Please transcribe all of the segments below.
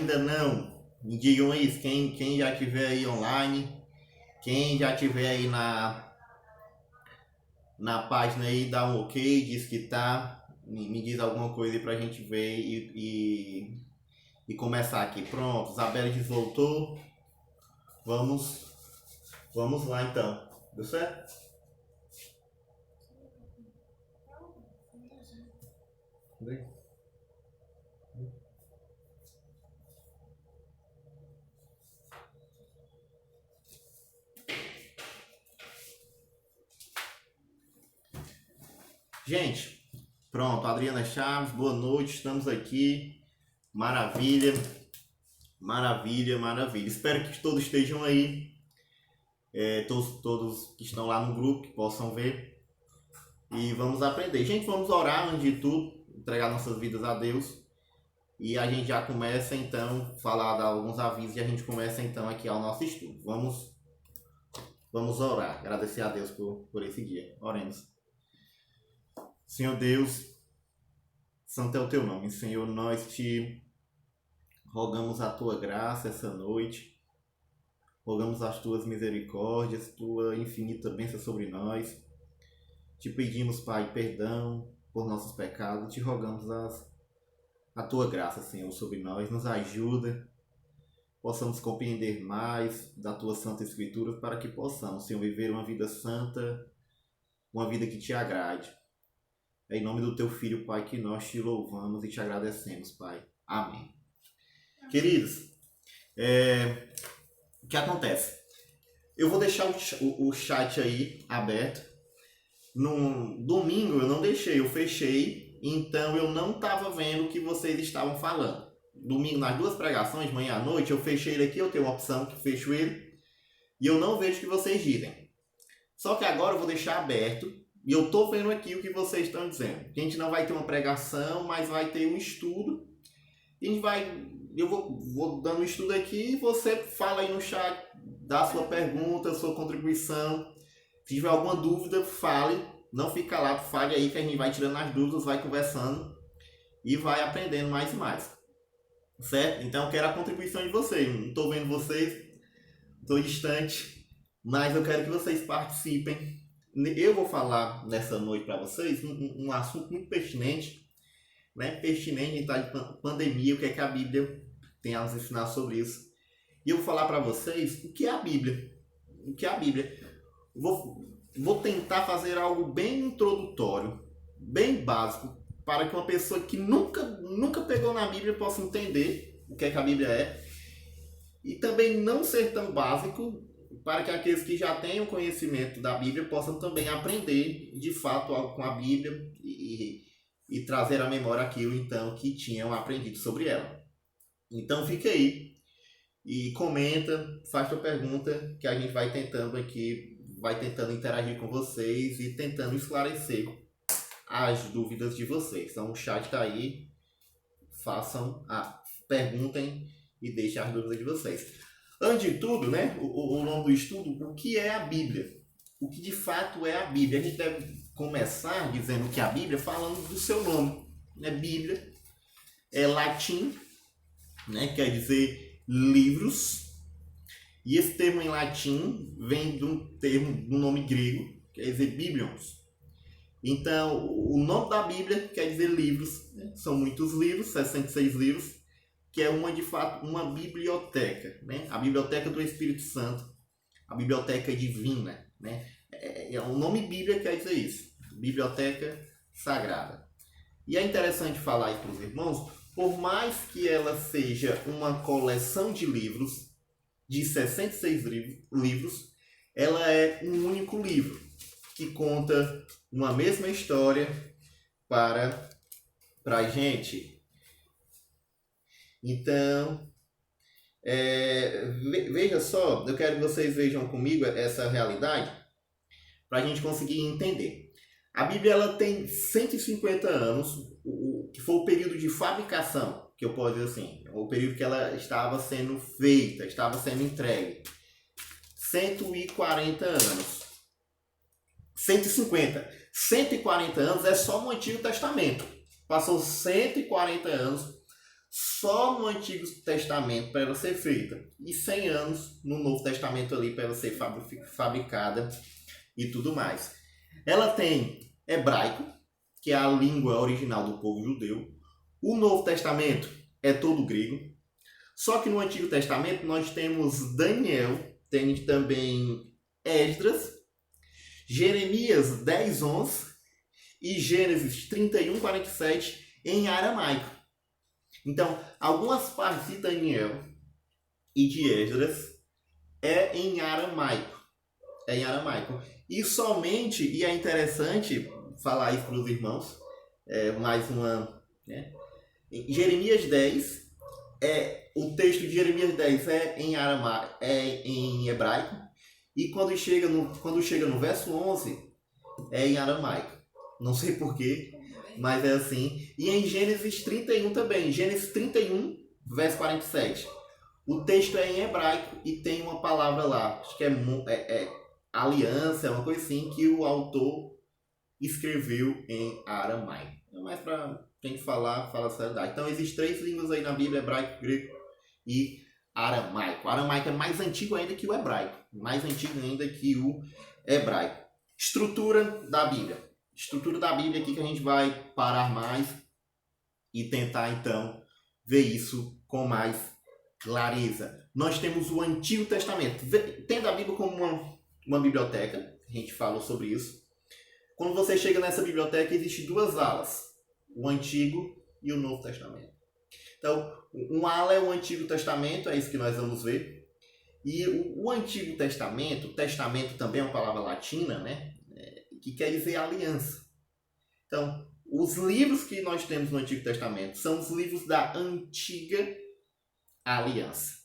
ainda não, me digam aí, quem já estiver aí online, quem já estiver aí na página aí, dá um ok, diz que tá, me diz alguma coisa aí pra gente ver e começar aqui. Pronto, Isabela voltou, vamos lá então, deu certo? Gente, pronto, Adriana Chaves, boa noite, estamos aqui. Maravilha, maravilha, maravilha. Espero que todos estejam aí, todos que estão lá no grupo, que possam ver. E vamos aprender. Gente, vamos orar antes de tudo, entregar nossas vidas a Deus. E a gente já começa então a falar de alguns avisos e a gente começa então aqui ao nosso estudo. Vamos orar, agradecer a Deus por esse dia. Oremos. Senhor Deus, santo é o teu nome. Senhor, nós te rogamos a tua graça essa noite. Rogamos as tuas misericórdias, tua infinita bênção sobre nós. Te pedimos, Pai, perdão por nossos pecados. Te rogamos a tua graça, Senhor, sobre nós. Nos ajuda, possamos compreender mais da tua Santa Escritura para que possamos, Senhor, viver uma vida santa, uma vida que te agrade. É em nome do teu Filho, Pai, que nós te louvamos e te agradecemos, Pai. Amém. Queridos, o que acontece? Eu vou deixar o chat aí aberto. No domingo eu não deixei, eu fechei, então eu não estava vendo o que vocês estavam falando. Domingo, nas duas pregações, manhã à noite, eu fechei ele aqui, eu tenho uma opção que fecho ele, e eu não vejo o que vocês dizem. Só que agora eu vou deixar aberto. E eu tô vendo aqui o que vocês estão dizendo. A gente não vai ter uma pregação, mas vai ter um estudo. E eu vou dando um estudo aqui e você fala aí no chat, dá a sua pergunta, a sua contribuição. Se tiver alguma dúvida, fale. Não fica lá, fale aí que a gente vai tirando as dúvidas, vai conversando e vai aprendendo mais e mais. Certo? Então eu quero a contribuição de vocês. Não estou vendo vocês, estou distante, mas eu quero que vocês participem. Eu vou falar nessa noite para vocês um assunto muito pertinente, né? Pertinente em estar de pandemia, o que é que a Bíblia tem a nos ensinar sobre isso. E eu vou falar para vocês o que é a Bíblia. O que é a Bíblia. Vou tentar fazer algo bem introdutório, bem básico, para que uma pessoa que nunca pegou na Bíblia possa entender o que é que a Bíblia é. E também não ser tão básico, para que aqueles que já tenham conhecimento da Bíblia possam também aprender de fato algo com a Bíblia e trazer à memória aquilo então que tinham aprendido sobre ela. Então fica aí e comenta, faz tua pergunta que a gente vai tentando aqui, vai tentando interagir com vocês e tentando esclarecer as dúvidas de vocês. Então o chat está aí, perguntem e deixem as dúvidas de vocês. Antes de tudo, né, o nome do estudo, o que é a Bíblia? O que de fato é a Bíblia? A gente deve começar dizendo que a Bíblia, falando do seu nome. Né? Bíblia é latim, né, quer dizer livros. E esse termo em latim vem de um nome grego, quer dizer biblions. Então, o nome da Bíblia quer dizer livros. Né? São muitos livros, 66 livros. Que é de fato uma biblioteca, né? A biblioteca do Espírito Santo, a biblioteca divina, né? O nome Bíblia quer dizer isso, biblioteca sagrada. E é interessante falar isso para os irmãos, por mais que ela seja uma coleção de livros, de 66 livros, ela é um único livro, que conta uma mesma história para a gente. Então, veja só, eu quero que vocês vejam comigo essa realidade para a gente conseguir entender. A Bíblia ela tem 150 anos, que foi o período de fabricação, que eu posso dizer assim, o período que ela estava sendo feita, estava sendo entregue. 140 anos. 150. 140 anos é só no Antigo Testamento. Passou 140 anos só no Antigo Testamento para ela ser feita. E 100 anos no Novo Testamento ali para ela ser fabricada e tudo mais. Ela tem hebraico, que é a língua original do povo judeu. O Novo Testamento é todo grego. Só que no Antigo Testamento nós temos Daniel, tem também Esdras, Jeremias 10:11 e Gênesis 31:47 em aramaico. Então, algumas partes de Daniel e de Esdras é em aramaico. É em aramaico. E somente, e é interessante falar isso para os irmãos, mais uma... Né? Jeremias 10, o texto de Jeremias 10 é em aramaico, é em hebraico, e quando chega no verso 11, é em aramaico. Não sei porquê, mas é assim. E em Gênesis 31 também. Gênesis 31, verso 47. O texto é em hebraico e tem uma palavra lá. Acho que é aliança, é uma coisa assim, que o autor escreveu em aramaico. Mas para quem fala a seriedade. Então existem 3 línguas aí na Bíblia: hebraico, grego e aramaico. O aramaico é mais antigo ainda que o hebraico. Mais antigo ainda que o hebraico. Estrutura da Bíblia. Estrutura da Bíblia aqui que a gente vai parar mais e tentar então ver isso com mais clareza. Nós temos o Antigo Testamento. Tendo a Bíblia como uma biblioteca, a gente falou sobre isso. Quando você chega nessa biblioteca, existem 2 alas: o Antigo e o Novo Testamento. Então, uma ala é o Antigo Testamento, é isso que nós vamos ver. E o Antigo Testamento, testamento também é uma palavra latina, né? Que quer dizer aliança. Então, os livros que nós temos no Antigo Testamento são os livros da Antiga Aliança.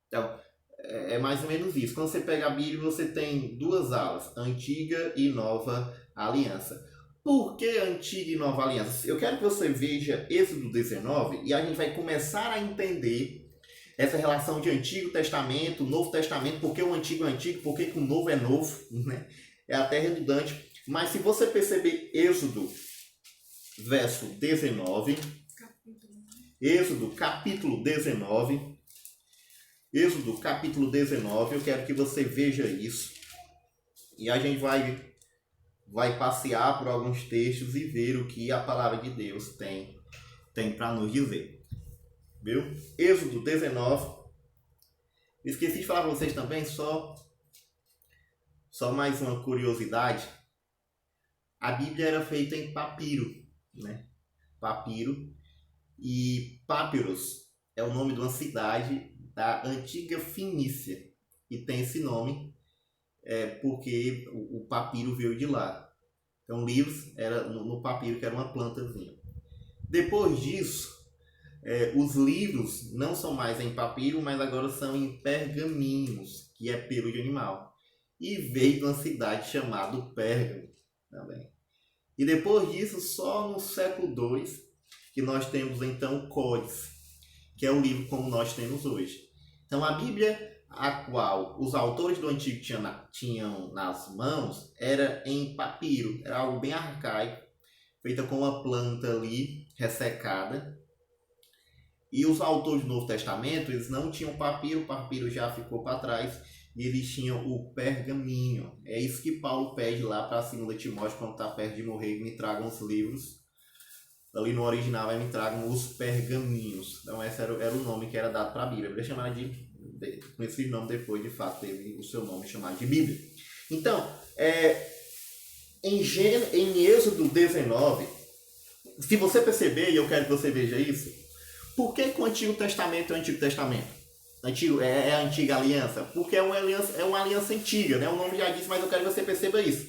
Então, é mais ou menos isso. Quando você pega a Bíblia, você tem 2 alas: Antiga e Nova Aliança. Por que Antiga e Nova Aliança? Eu quero que você veja Êxodo 19 e a gente vai começar a entender essa relação de Antigo Testamento, Novo Testamento, por que o Antigo é Antigo, por que o Novo é Novo, né? É até redundante. Mas se você perceber Êxodo, verso 19, Êxodo capítulo 19, Êxodo capítulo 19, eu quero que você veja isso. E a gente vai passear por alguns textos e ver o que a palavra de Deus tem para nos dizer. Viu? Êxodo 19. Esqueci de falar para vocês também, só mais uma curiosidade. A Bíblia era feita em papiro, né? Papiro. E Papyrus é o nome de uma cidade da antiga Fenícia. E tem esse nome porque o papiro veio de lá. Então, livros era no papiro, que era uma plantazinha. Depois disso, os livros não são mais em papiro, mas agora são em pergaminhos, que é pelo de animal. E veio de uma cidade chamada Pérgamo também. E depois disso, só no século II, que nós temos então o Códice, que é o livro como nós temos hoje. Então, a Bíblia a qual os autores do Antigo tinham nas mãos era em papiro, era algo bem arcaico, feita com uma planta ali ressecada. E os autores do Novo Testamento, eles não tinham papiro, o papiro já ficou para trás, e eles tinham o pergaminho. É isso que Paulo pede lá para 2 Timóteo, quando está perto de morrer: me tragam os livros. Ali no original, me tragam os pergaminhos. Então esse era o nome que era dado para a Bíblia. Ele chamava com esse nome depois, de fato, teve o seu nome chamado de Bíblia. Então, em Êxodo 19, se você perceber, e eu quero que você veja isso, por que o Antigo Testamento é o Antigo Testamento? É a Antiga Aliança? Porque é uma aliança antiga, né? O nome já diz, mas eu quero que você perceba isso.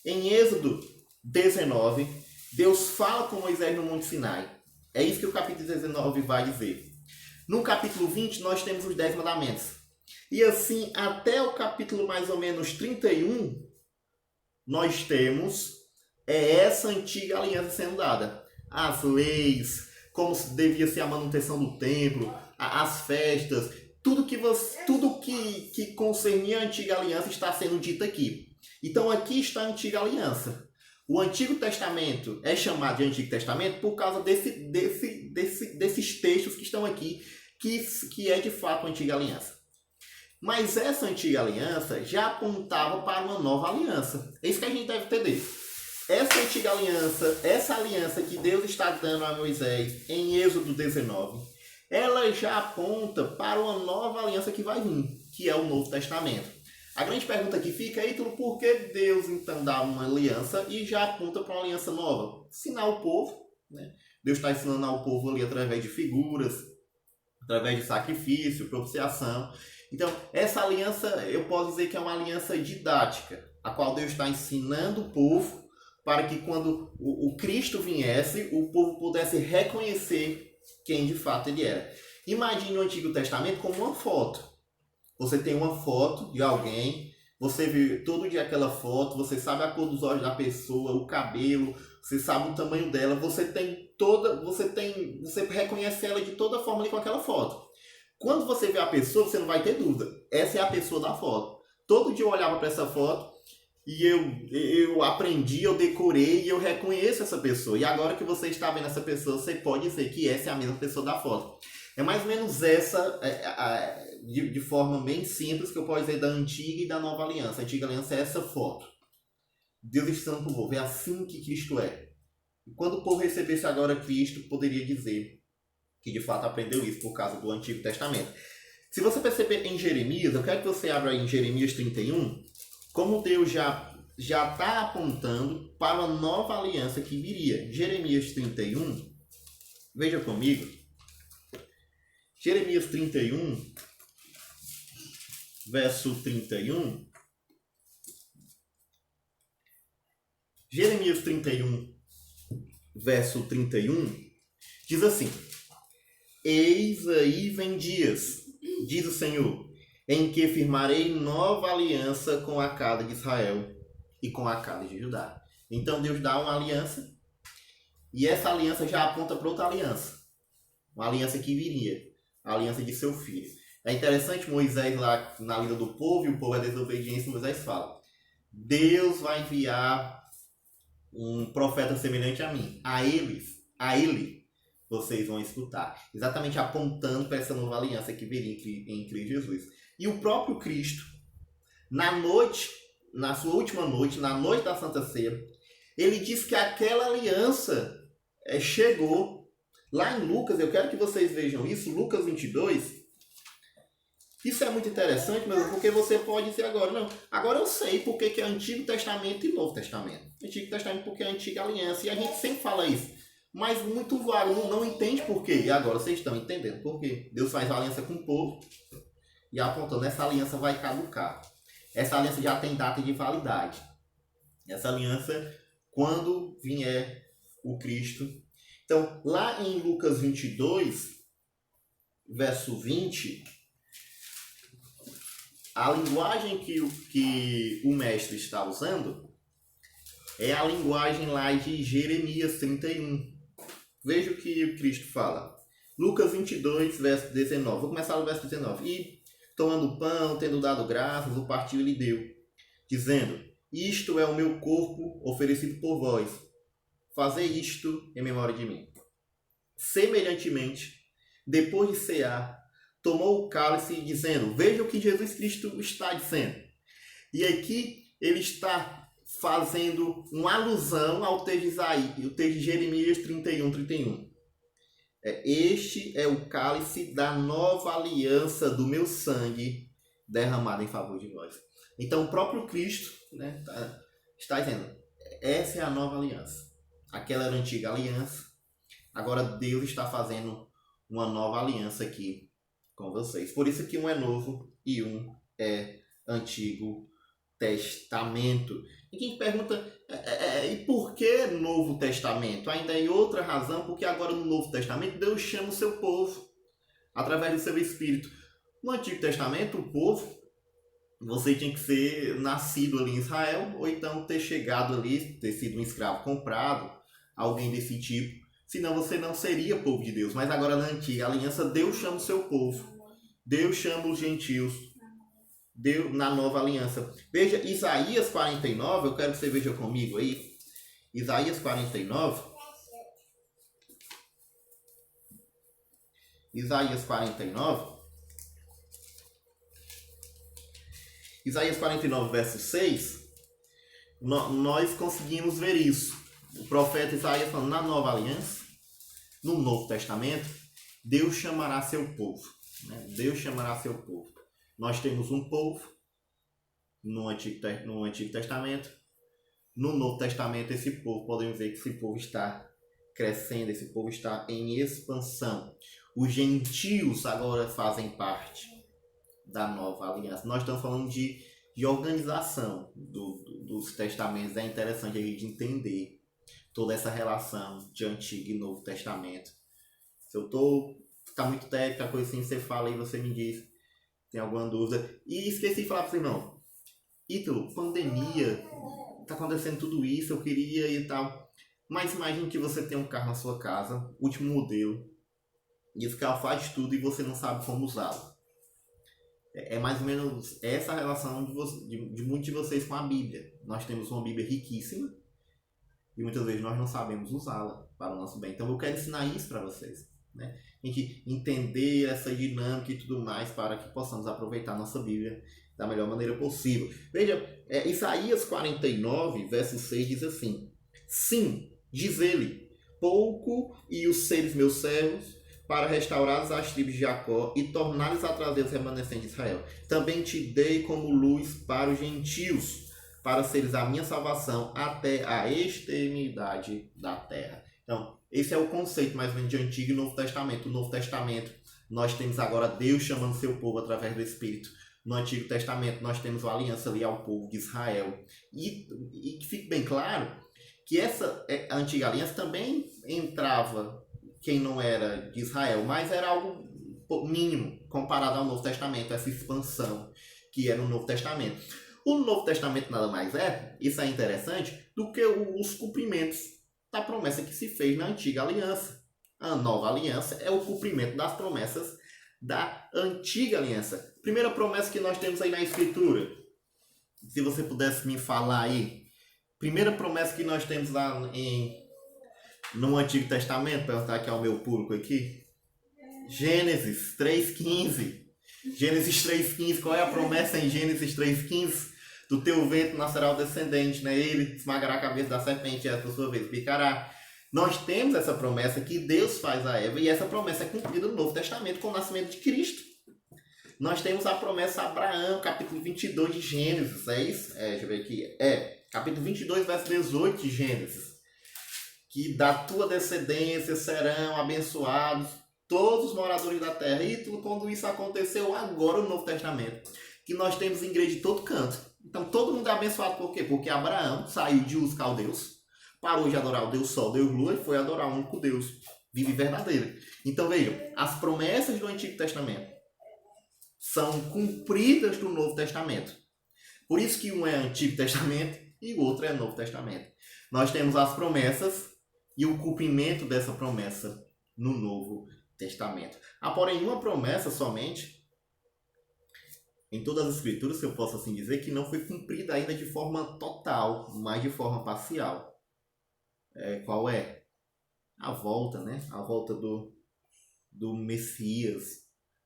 Em Êxodo 19, Deus fala com Moisés no Monte Sinai. É isso que o capítulo 19 vai dizer. No capítulo 20, nós temos os 10 mandamentos. E assim, até o capítulo mais ou menos 31, nós temos essa antiga aliança sendo dada. As leis, como devia ser a manutenção do templo, as festas, tudo que concernia a antiga aliança está sendo dito aqui. Então aqui está a antiga aliança. O Antigo Testamento é chamado de Antigo Testamento por causa desses textos que estão aqui, que é de fato a Antiga Aliança. Mas essa Antiga Aliança já apontava para uma nova aliança. É isso que a gente deve entender. Essa Antiga Aliança, essa aliança que Deus está dando a Moisés em Êxodo 19, ela já aponta para uma nova aliança que vai vir, que é o Novo Testamento. A grande pergunta que fica é, Ítalo, por que Deus então dá uma aliança e já aponta para uma aliança nova? Ensinar o povo, né? Deus está ensinando ao povo ali através de figuras, através de sacrifício, propiciação. Então, essa aliança, eu posso dizer que é uma aliança didática, a qual Deus está ensinando o povo para que quando o Cristo viesse, o povo pudesse reconhecer quem de fato ele era. Imagine o Antigo Testamento como uma foto. Você tem uma foto de alguém, você vê todo dia aquela foto, você sabe a cor dos olhos da pessoa, o cabelo, você sabe o tamanho dela, você reconhece ela de toda forma ali com aquela foto. Quando você vê a pessoa, você não vai ter dúvida. Essa é a pessoa da foto. Todo dia eu olhava para essa foto e eu aprendi, eu decorei e eu reconheço essa pessoa. E agora que você está vendo essa pessoa, você pode dizer que essa é a mesma pessoa da foto. É mais ou menos essa, de forma bem simples, que eu posso dizer da Antiga e da Nova Aliança. A Antiga Aliança é essa foto. Deus ensinando para o povo. É assim que Cristo é. E quando o povo recebesse agora Cristo, poderia dizer que de fato aprendeu isso por causa do Antigo Testamento. Se você perceber em Jeremias, eu quero que você abra em Jeremias 31, como Deus já está apontando para uma nova aliança que viria. Jeremias 31, veja comigo. Jeremias 31, verso 31. Jeremias 31, verso 31, diz assim: Eis aí vem dias, diz o Senhor, em que firmarei nova aliança com a casa de Israel e com a casa de Judá. Então Deus dá uma aliança, e essa aliança já aponta para outra aliança. Uma aliança que viria, a aliança de seu filho. É interessante Moisés lá na lida do povo, e o povo é desobediência, Moisés fala: Deus vai enviar um profeta semelhante a mim. A ele vocês vão escutar. Exatamente apontando para essa nova aliança que viria em Cristo Jesus. E o próprio Cristo, na sua última noite, na noite da Santa Ceia, ele diz que aquela aliança chegou. Lá em Lucas, eu quero que vocês vejam isso, Lucas 22. Isso é muito interessante, meu, porque você pode dizer agora, não, agora eu sei porque que é Antigo Testamento e Novo Testamento. Antigo Testamento porque é a Antiga Aliança, e a gente sempre fala isso. Mas muito vago, não entende por quê. E agora vocês estão entendendo por quê. Deus faz aliança com o povo e apontando, essa aliança vai caducar. Essa aliança já tem data de validade. Essa aliança, quando vier o Cristo. Então, lá em Lucas 22, verso 20, a linguagem que o mestre está usando é a linguagem lá de Jeremias 31. Veja o que o Cristo fala. Lucas 22, verso 19. Vou começar no verso 19. E, tomando pão, tendo dado graças, o partiu e lhe deu, dizendo: Isto é o meu corpo oferecido por vós. Fazei isto em memória de mim. Semelhantemente, depois de cear, tomou o cálice, dizendo: Veja o que Jesus Cristo está dizendo. E aqui ele está fazendo uma alusão ao texto de Isaías, o texto de Jeremias 31. Este é o cálice da nova aliança do meu sangue derramado em favor de vós. Então o próprio Cristo, né, está dizendo, essa é a nova aliança. Aquela era a antiga aliança. Agora Deus está fazendo uma nova aliança aqui com vocês. Por isso que um é novo e um é Antigo Testamento. E quem pergunta, e por que Novo Testamento? Ainda é outra razão, porque agora no Novo Testamento Deus chama o seu povo através do seu Espírito. No Antigo Testamento, o povo, você tinha que ser nascido ali em Israel, ou então ter chegado ali, ter sido um escravo comprado, alguém desse tipo. Senão você não seria povo de Deus. Mas agora na Antiga Aliança, Deus chama o seu povo. Deus chama os gentios. Deus, na Nova Aliança. Veja, Isaías 49, eu quero que você veja comigo aí. Isaías 49. Isaías 49. Isaías 49, verso 6. Nós conseguimos ver isso. O profeta Isaías falando, na nova aliança, no Novo Testamento, Deus chamará seu povo. Né? Deus chamará seu povo. Nós temos um povo no Antigo Testamento. No Novo Testamento, esse povo, podemos ver que esse povo está crescendo, esse povo está em expansão. Os gentios agora fazem parte da nova aliança. Nós estamos falando de organização dos testamentos. É interessante a gente entender toda essa relação de Antigo e Novo Testamento. Se eu tá muito técnica, coisa assim, você fala e você me diz, tem alguma dúvida. E esqueci de falar para você, não. Ítalo, pandemia, tá acontecendo tudo isso, eu queria e tal. Mas imagine que você tem um carro na sua casa, último modelo, e esse carro faz tudo e você não sabe como usá-lo. É mais ou menos essa relação de muitos de vocês com a Bíblia. Nós temos uma Bíblia riquíssima e muitas vezes nós não sabemos usá-la para o nosso bem. Então eu quero ensinar isso para vocês. Né? A gente entender essa dinâmica e tudo mais para que possamos aproveitar a nossa Bíblia da melhor maneira possível. Veja, Isaías 49, verso 6 diz assim: sim, diz ele, pouco e os seres meus servos, para restaurar as tribos de Jacó e tornar-lhes a trazer os remanescentes de Israel. Também te dei como luz para os gentios, para seres a minha salvação até a extremidade da terra. Então, esse é o conceito mais ou menos de Antigo e Novo Testamento. No Novo Testamento, nós temos agora Deus chamando seu povo através do Espírito. No Antigo Testamento, nós temos uma aliança ali ao povo de Israel. E que fique bem claro que essa antiga aliança também entrava quem não era de Israel, mas era algo mínimo comparado ao Novo Testamento, essa expansão que é no Novo Testamento. O Novo Testamento nada mais é, isso é interessante, do que os cumprimentos da promessa que se fez na antiga aliança. A nova aliança é o cumprimento das promessas da antiga aliança. Primeira promessa que nós temos aí na Escritura, se você pudesse me falar aí, primeira promessa que nós temos lá no Antigo Testamento, perguntar aqui ao meu público aqui, Gênesis 3,15. Gênesis 3,15, qual é a promessa em Gênesis 3,15? Do teu ventre nascerá o descendente, né? Ele esmagará a cabeça da serpente e ela, por sua vez, picará. Nós temos essa promessa que Deus faz a Eva e essa promessa é cumprida no Novo Testamento com o nascimento de Cristo. Nós temos a promessa a Abraão, capítulo 22 de Gênesis, é isso? Deixa eu ver aqui. Capítulo 22, verso 18 de Gênesis. Que da tua descendência serão abençoados todos os moradores da terra. E quando isso aconteceu agora no Novo Testamento, que nós temos igreja de todo canto. Então todo mundo é abençoado por quê? Porque Abraão saiu de Ur dos Caldeus, parou de adorar o Deus Sol, Deus Lua e foi adorar o único Deus vivo e verdadeiro. Então vejam, as promessas do Antigo Testamento são cumpridas no Novo Testamento. Por isso que um é Antigo Testamento e o outro é Novo Testamento. Nós temos as promessas e o cumprimento dessa promessa no Novo Testamento. Há, porém, uma promessa somente em todas as Escrituras, se eu posso assim dizer, que não foi cumprida ainda de forma total, mas de forma parcial. Qual é? A volta, né? A volta do Messias,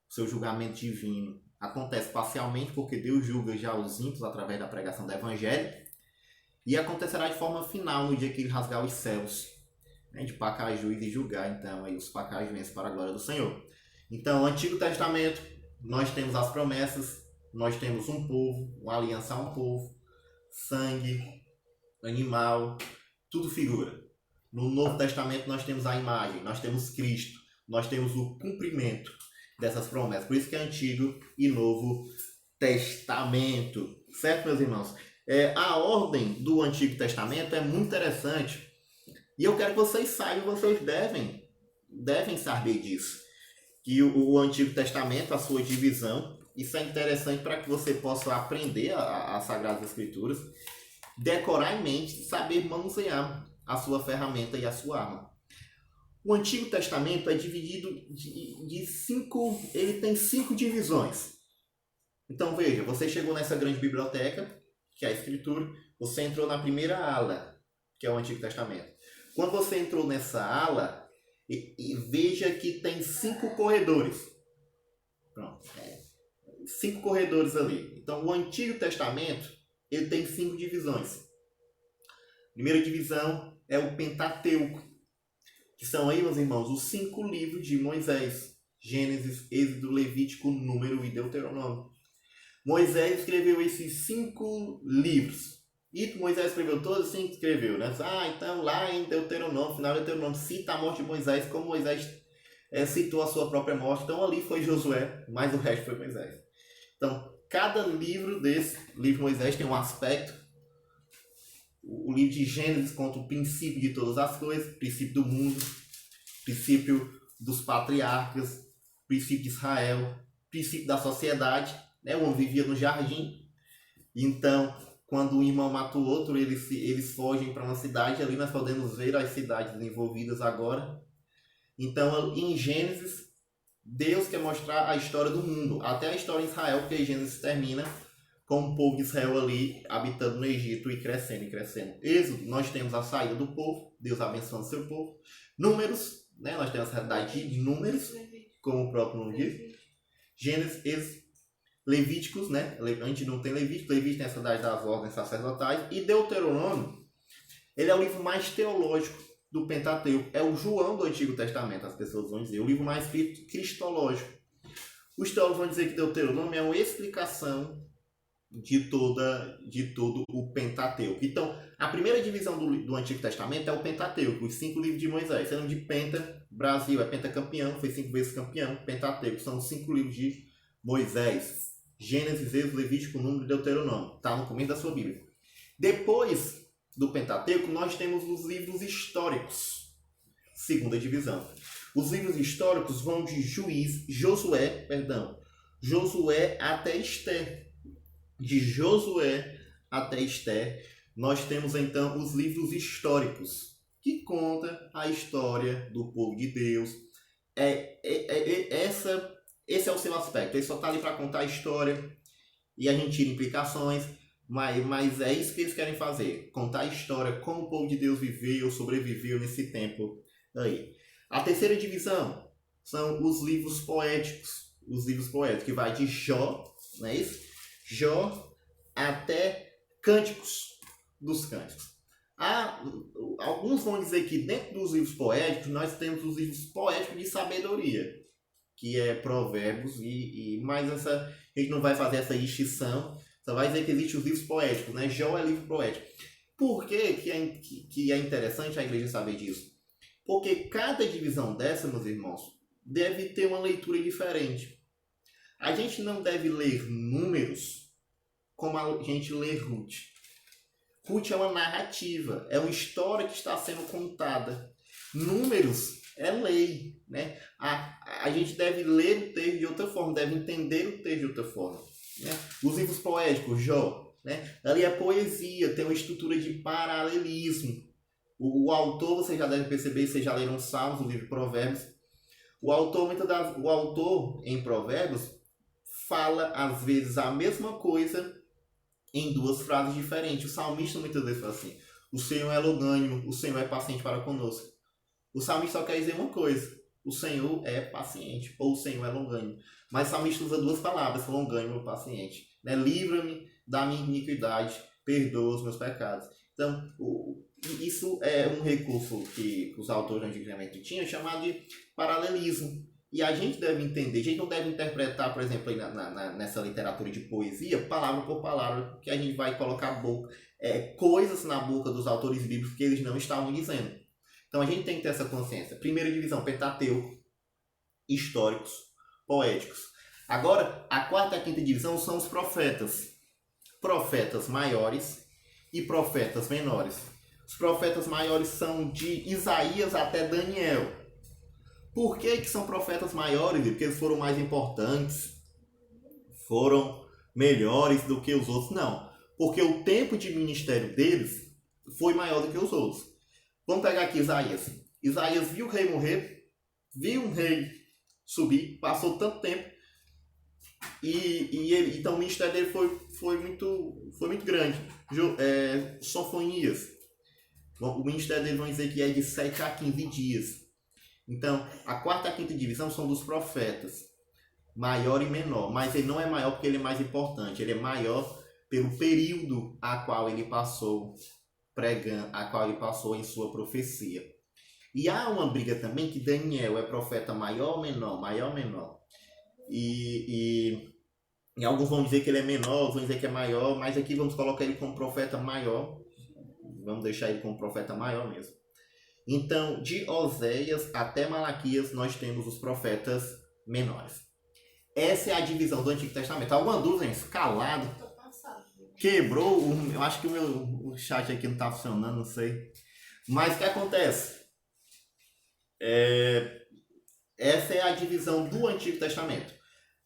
seu julgamento divino. Acontece parcialmente porque Deus julga já os ímpios através da pregação do Evangelho e acontecerá de forma final no dia que ele rasgar os céus, né? De Pacajus e julgar, então, aí os pacajuenses para a glória do Senhor. Então, no Antigo Testamento, nós temos as promessas, nós temos um povo, uma aliança a um povo, sangue, animal, tudo figura. No Novo Testamento nós temos a imagem, nós temos Cristo, nós temos o cumprimento dessas promessas. Por isso que é Antigo e Novo Testamento. Certo, meus irmãos? A ordem do Antigo Testamento é muito interessante. E eu quero que vocês saibam, vocês devem saber disso. Que o Antigo Testamento, a sua divisão, isso é interessante para que você possa aprender as Sagradas Escrituras, decorar em mente, saber manusear a sua ferramenta e a sua arma. O Antigo Testamento é dividido de 5, ele tem 5 divisões. Então veja, você chegou nessa grande biblioteca, que é a Escritura, você entrou na primeira ala, que é o Antigo Testamento. Quando você entrou nessa ala, e veja que tem 5 corredores. Pronto. 5 corredores ali. Então, o Antigo Testamento, ele tem 5 divisões. A primeira divisão é o Pentateuco, que são aí, meus irmãos, os 5 livros de Moisés. Gênesis, Êxodo, Levítico, Número e Deuteronômio. Moisés escreveu esses 5 livros. E Moisés escreveu todos? Sim, escreveu, né? Então lá em Deuteronômio, final de Deuteronômio, cita a morte de Moisés, como Moisés citou a sua própria morte. Então ali foi Josué, mas o resto foi Moisés. Então, cada livro desse livro de Moisés tem um aspecto. O livro de Gênesis conta o princípio de todas as coisas, princípio do mundo, princípio dos patriarcas, princípio de Israel, princípio da sociedade, né? O homem vivia no jardim. Então, quando um irmão mata o outro, eles fogem para uma cidade. Ali nós podemos ver as cidades envolvidas agora. Então, em Gênesis, Deus quer mostrar a história do mundo, até a história de Israel, porque Gênesis termina com o povo de Israel ali habitando no Egito e crescendo e crescendo. Êxodo, nós temos a saída do povo, Deus abençoando seu povo. Números, né? Nós temos a realidade de números, como o próprio nome diz. Gênesis, Êxodo, Levíticos, né? A gente não tem Levítico, Levítico tem essa das ordens sacerdotais. E Deuteronômio, ele é o livro mais teológico do Pentateuco. É o João do Antigo Testamento, as pessoas vão dizer. O livro mais cristológico. Os teólogos vão dizer que Deuteronômio é uma explicação de todo o Pentateuco. Então, a primeira divisão do Antigo Testamento é o Pentateuco, os 5 livros de Moisés. Sendo de Penta, Brasil é pentacampeão, foi 5 vezes campeão. Pentateuco são os 5 livros de Moisés. Gênesis, Êxodo, Levítico, Número e Deuteronômio. Está no começo da sua Bíblia. Depois do Pentateuco, nós temos os livros históricos. Segunda divisão. Os livros históricos vão de Josué até Esther. De Josué até Esther, nós temos então os livros históricos, que conta a história do povo de Deus. Esse é o seu aspecto. Ele só está ali para contar a história e a gente tira implicações, mas é isso que eles querem fazer. Contar a história, como o povo de Deus viveu, sobreviveu nesse tempo aí. A terceira divisão são os livros poéticos. Os livros poéticos, que vai de Jó, não é isso? Jó até Cânticos dos Cânticos. Alguns vão dizer que dentro dos livros poéticos nós temos os livros poéticos de sabedoria, que é Provérbios, mas a gente não vai fazer essa distinção, só vai dizer que existem os livros poéticos, né? Jó é livro poético. Por que é interessante a igreja saber disso? Porque cada divisão dessa, meus irmãos, deve ter uma leitura diferente. A gente não deve ler Números como a gente lê Ruth. Ruth é uma narrativa, é uma história que está sendo contada. Números é lei, né? A gente deve ler o texto de outra forma, deve entender o texto de outra forma, né? Os livros poéticos, Jó, né? Ali é poesia, tem uma estrutura de paralelismo. O autor, você já deve perceber, vocês já leram Salmos, o livro de Provérbios. O autor em Provérbios fala, às vezes, a mesma coisa em 2 frases diferentes. O salmista muitas vezes fala assim: o Senhor é longânimo, o Senhor é paciente para conosco. O salmista só quer dizer uma coisa: o Senhor é paciente, ou o Senhor é longânimo. Mas o salmista usa 2 palavras, longânimo e paciente, né? Livra-me da minha iniquidade, perdoa os meus pecados. Então, isso é um recurso que os autores antigamente tinham, chamado de paralelismo. E a gente deve entender, a gente não deve interpretar, por exemplo, aí nessa literatura de poesia, palavra por palavra, que a gente vai colocar coisas na boca dos autores bíblicos que eles não estavam dizendo. Então a gente tem que ter essa consciência. Primeira divisão, Pentateuco, históricos, poéticos. Agora, a quarta e a quinta divisão são os profetas. Profetas maiores e profetas menores. Os profetas maiores são de Isaías até Daniel. Por que são profetas maiores? Porque eles foram mais importantes, foram melhores do que os outros? Não. Porque o tempo de ministério deles foi maior do que os outros. Vamos pegar aqui Isaías. Isaías viu o rei morrer, viu um rei subir, passou tanto tempo, então o ministério dele foi muito grande. Sofonias O ministério deles vão dizer que é de 7 a 15 dias. Então, a quarta e a quinta divisão são dos profetas, maior e menor. Mas ele não é maior porque ele é mais importante. Ele é maior pelo período a qual ele passou pregando, a qual ele passou em sua profecia. E há uma briga também que Daniel é profeta maior ou menor, maior ou menor. E alguns vão dizer que ele é menor, outros vão dizer que é maior, mas aqui vamos colocar ele como profeta maior. Vamos deixar ele como profeta maior mesmo. Então, de Oséias até Malaquias, nós temos os profetas menores. Essa é a divisão do Antigo Testamento. Alguma dúvida, gente? Calado. Quebrou. Eu acho que o chat aqui não está funcionando, não sei. Mas o que acontece? Essa é a divisão do Antigo Testamento.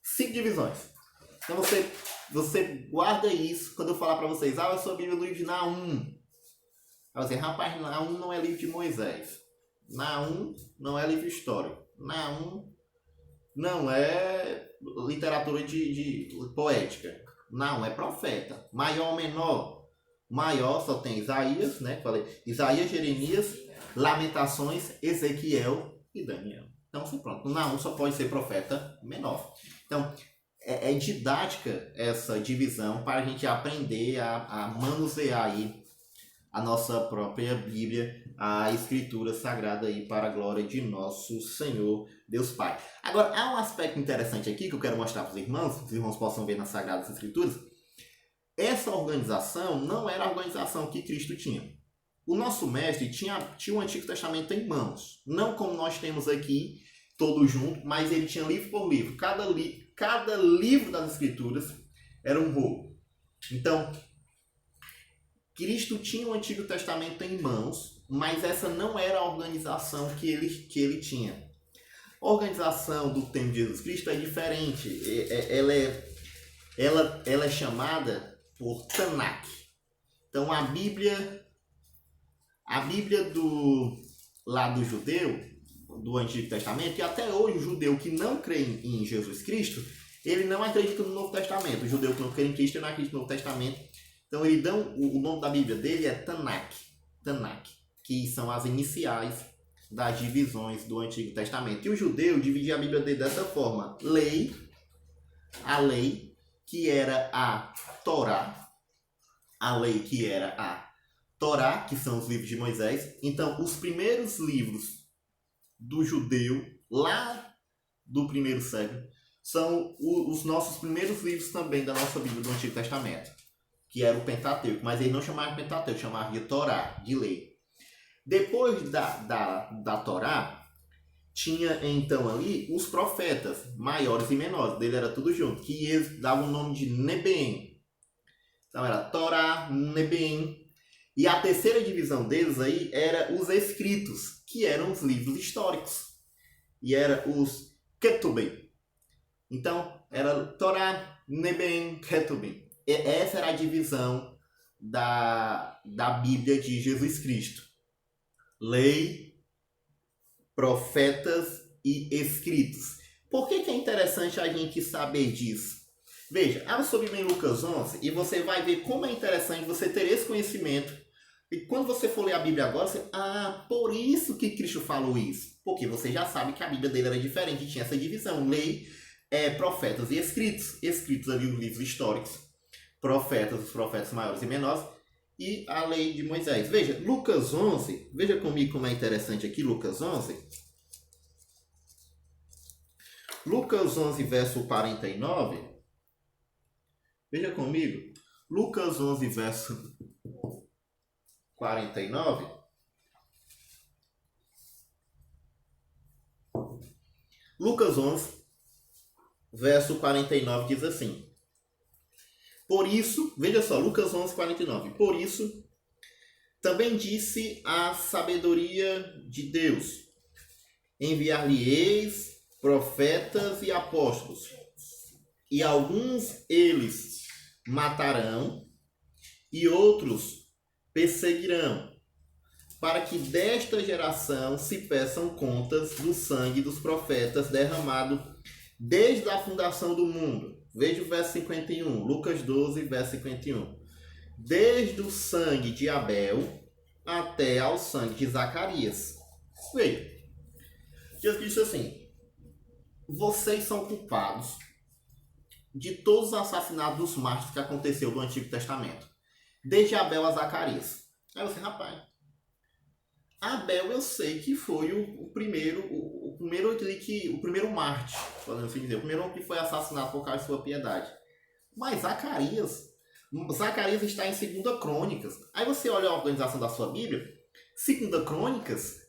5 divisões. Então você guarda isso quando eu falar para vocês. Eu sou a Bíblia do livro de Naum. Aí você, rapaz, Naum não é livro de Moisés. Naum não é livro histórico. Naum não é literatura de poética. Naum é profeta. Maior ou menor? Maior só tem Isaías, né? Falei, Isaías, Jeremias, Lamentações, Ezequiel e Daniel. Então, assim, pronto. Naum só pode ser profeta menor. Então, é didática essa divisão para a gente aprender a manusear aí a nossa própria Bíblia, a Escritura Sagrada aí para a glória de nosso Senhor Deus Pai. Agora, há um aspecto interessante aqui que eu quero mostrar para os irmãos possam ver nas Sagradas Escrituras. Essa organização não era a organização que Cristo tinha. O nosso mestre tinha o Antigo Testamento em mãos. Não como nós temos aqui, todo junto, mas ele tinha livro por livro. Cada livro das Escrituras era um rolo. Então, Cristo tinha o Antigo Testamento em mãos, mas essa não era a organização que ele tinha. A organização do tempo de Jesus Cristo é diferente. Ela é chamada por Tanakh. Então a Bíblia do judeu, do Antigo Testamento, e até hoje o judeu que não crê em Jesus Cristo, ele não acredita no Novo Testamento. O judeu que não crê em Cristo não acredita no Novo Testamento. Então o nome da Bíblia dele é Tanakh, que são as iniciais das divisões do Antigo Testamento. E o judeu dividia a Bíblia dele dessa forma: a lei, que era a Torá, que são os livros de Moisés. Então, os primeiros livros do judeu, lá do primeiro século, são os nossos primeiros livros também da nossa Bíblia do Antigo Testamento, que era o Pentateuco, mas ele não chamava de Pentateuco, chamava de Torá, de lei. Depois da Torá, tinha então ali os profetas, maiores e menores, dele era tudo junto, que eles davam o nome de Nebeim. Então era Torá, Nebeim. E a terceira divisão deles aí era os escritos, que eram os livros históricos. E era os Ketubim. Então, era Torá, Nebeim, Ketubim. Essa era a divisão da Bíblia de Jesus Cristo. Lei, profetas e escritos. Por que é interessante a gente saber disso? Veja, abra sua Bíblia em Lucas 11 e você vai ver como é interessante você ter esse conhecimento. E quando você for ler a Bíblia agora, você... por isso que Cristo falou isso. Porque você já sabe que a Bíblia dele era diferente, tinha essa divisão. Lei, profetas e escritos. Escritos ali os livros históricos. Profetas, os profetas maiores e menores. E a lei de Moisés. Veja, Lucas 11. Veja comigo como é interessante aqui, Lucas 11. Lucas 11, verso 49. Veja comigo. Lucas 11, verso 49. Lucas 11, verso 49 diz assim: por isso, veja só, Lucas 11, 49. Por isso, também disse a sabedoria de Deus: enviar-lhe-eis profetas e apóstolos, e alguns eles matarão, e outros perseguirão, para que desta geração se peçam contas do sangue dos profetas derramado desde a fundação do mundo. Veja o verso 51, Lucas 12, verso 51. Desde o sangue de Abel até ao sangue de Zacarias. Veja, Jesus disse assim: vocês são culpados de todos os assassinatos dos mártires que aconteceu no Antigo Testamento, desde Abel a Zacarias. Aí você, rapaz, Abel eu sei que foi o primeiro mártir, podemos assim dizer, o primeiro que foi assassinado por causa de sua piedade. Mas Zacarias está em 2 Crônicas. Aí você olha a organização da sua Bíblia, 2 Crônicas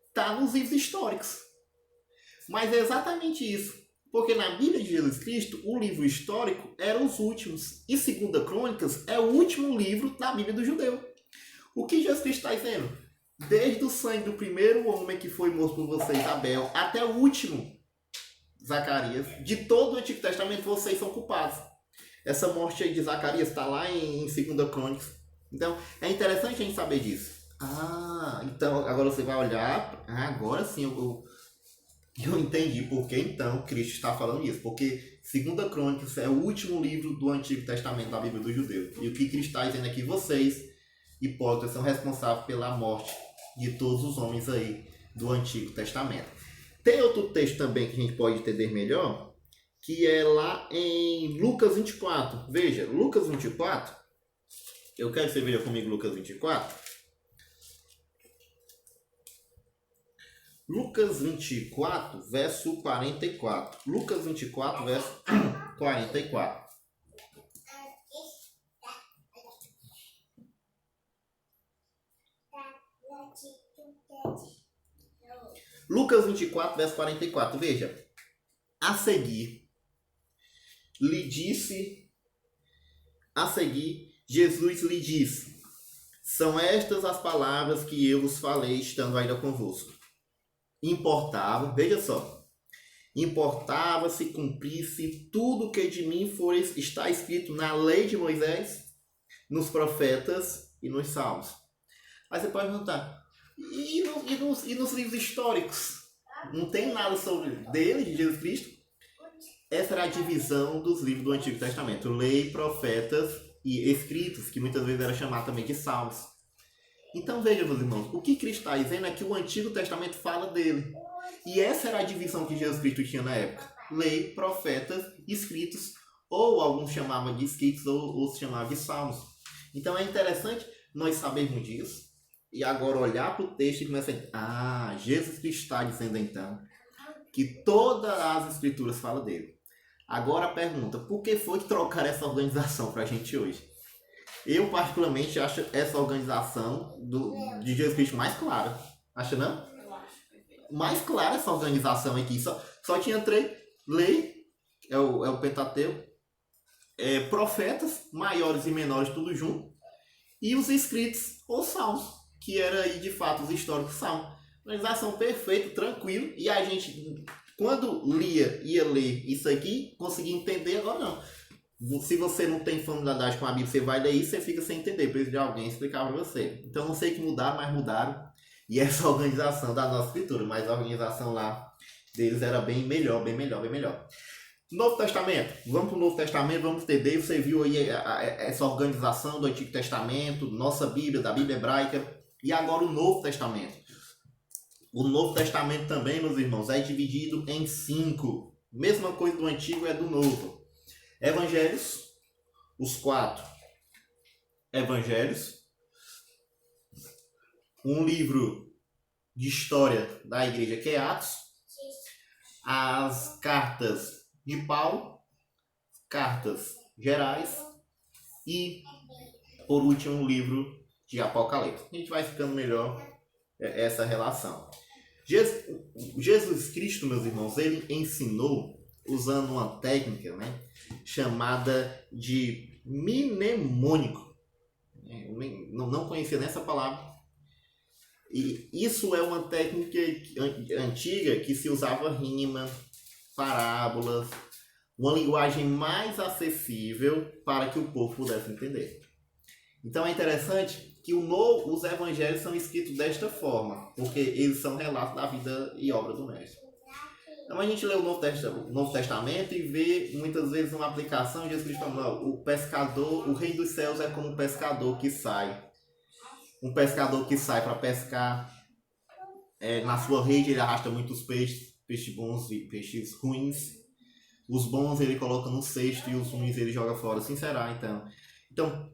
está nos livros históricos. Mas é exatamente isso. Porque na Bíblia de Jesus Cristo, o livro histórico era os últimos. E 2 Crônicas é o último livro da Bíblia do judeu. O que Jesus Cristo está dizendo? Desde o sangue do primeiro homem que foi morto por vocês, Abel, até o último, Zacarias, de todo o Antigo Testamento, vocês são culpados. Essa morte aí de Zacarias está lá em 2 Crônicas. Então, é interessante a gente saber disso. Então agora você vai olhar. Agora sim eu entendi por que então Cristo está falando isso. Porque 2 Crônicas é o último livro do Antigo Testamento da Bíblia do judeu. E o que Cristo está dizendo aqui, vocês, hipócritas, são responsáveis pela morte de todos os homens aí do Antigo Testamento. Tem outro texto também que a gente pode entender melhor, que é lá em Lucas 24. Veja, Lucas 24. Eu quero que você veja comigo Lucas 24. Lucas 24, verso 44. Lucas 24, verso 44. Lucas 24, verso 44. Veja. A seguir, Jesus lhe disse: são estas as palavras que eu vos falei estando ainda convosco. Importava se cumprisse tudo o que de mim está escrito na lei de Moisés, nos profetas e nos salmos. Aí você pode perguntar, e nos livros históricos? Não tem nada sobre dele, de Jesus Cristo? Essa era a divisão dos livros do Antigo Testamento. Lei, profetas e escritos, que muitas vezes era chamado também de salmos. Então veja, meus irmãos, o que Cristo está dizendo é que o Antigo Testamento fala dele. E essa era a divisão que Jesus Cristo tinha na época. Lei, profetas, escritos, ou alguns chamavam de escritos, ou outros chamavam de salmos. Então é interessante nós sabermos disso. E agora olhar para o texto e começar a Jesus Cristo está dizendo então que todas as escrituras falam dele. Agora a pergunta, por que foi que trocaram essa organização para a gente hoje? Eu particularmente acho essa organização de Jesus Cristo mais clara. Acha não? Eu acho perfeito. Mais clara essa organização aqui. Só tinha 3. Lei, é o Pentateuco. Profetas, maiores e menores, tudo junto. E os escritos, os salmos, que era aí de fato os históricos salmos. Organização perfeita, tranquilo. E a gente, quando ia ler isso aqui, conseguia entender. Agora não. Se você não tem familiaridade com a Bíblia, você vai ler isso, você fica sem entender. Precisa de alguém explicar para você. Então não sei que mudaram, mas mudaram. E essa organização da nossa escritura, mas a organização lá deles era bem melhor, bem melhor, bem melhor. Novo Testamento. Vamos para o Novo Testamento, vamos entender. Você viu aí essa organização do Antigo Testamento, nossa Bíblia, da Bíblia hebraica. E agora o Novo Testamento. O Novo Testamento também, meus irmãos, é dividido em 5. Mesma coisa do Antigo é do Novo. Evangelhos, os 4 Evangelhos. Um livro de história da igreja que é Atos. As cartas de Paulo, cartas gerais e, por último, um livro de Apocalipse. A gente vai ficando melhor essa relação. Jesus Cristo, meus irmãos, ele ensinou usando uma técnica, né, chamada de mnemônico. Eu não conhecia nessa palavra. E isso é uma técnica antiga que se usava rima, parábolas, uma linguagem mais acessível para que o povo pudesse entender. Então é interessante que os evangelhos são escritos desta forma, porque eles são relatos da vida e obra do Mestre. Então a gente lê o Novo Testamento e vê muitas vezes uma aplicação de Jesus Cristo falando, o pescador, o reino dos céus é como um pescador que sai Um pescador que sai para pescar, na sua rede ele arrasta muitos peixes, peixes bons e peixes ruins. Os bons ele coloca no cesto e os ruins ele joga fora. Assim será, então. Então,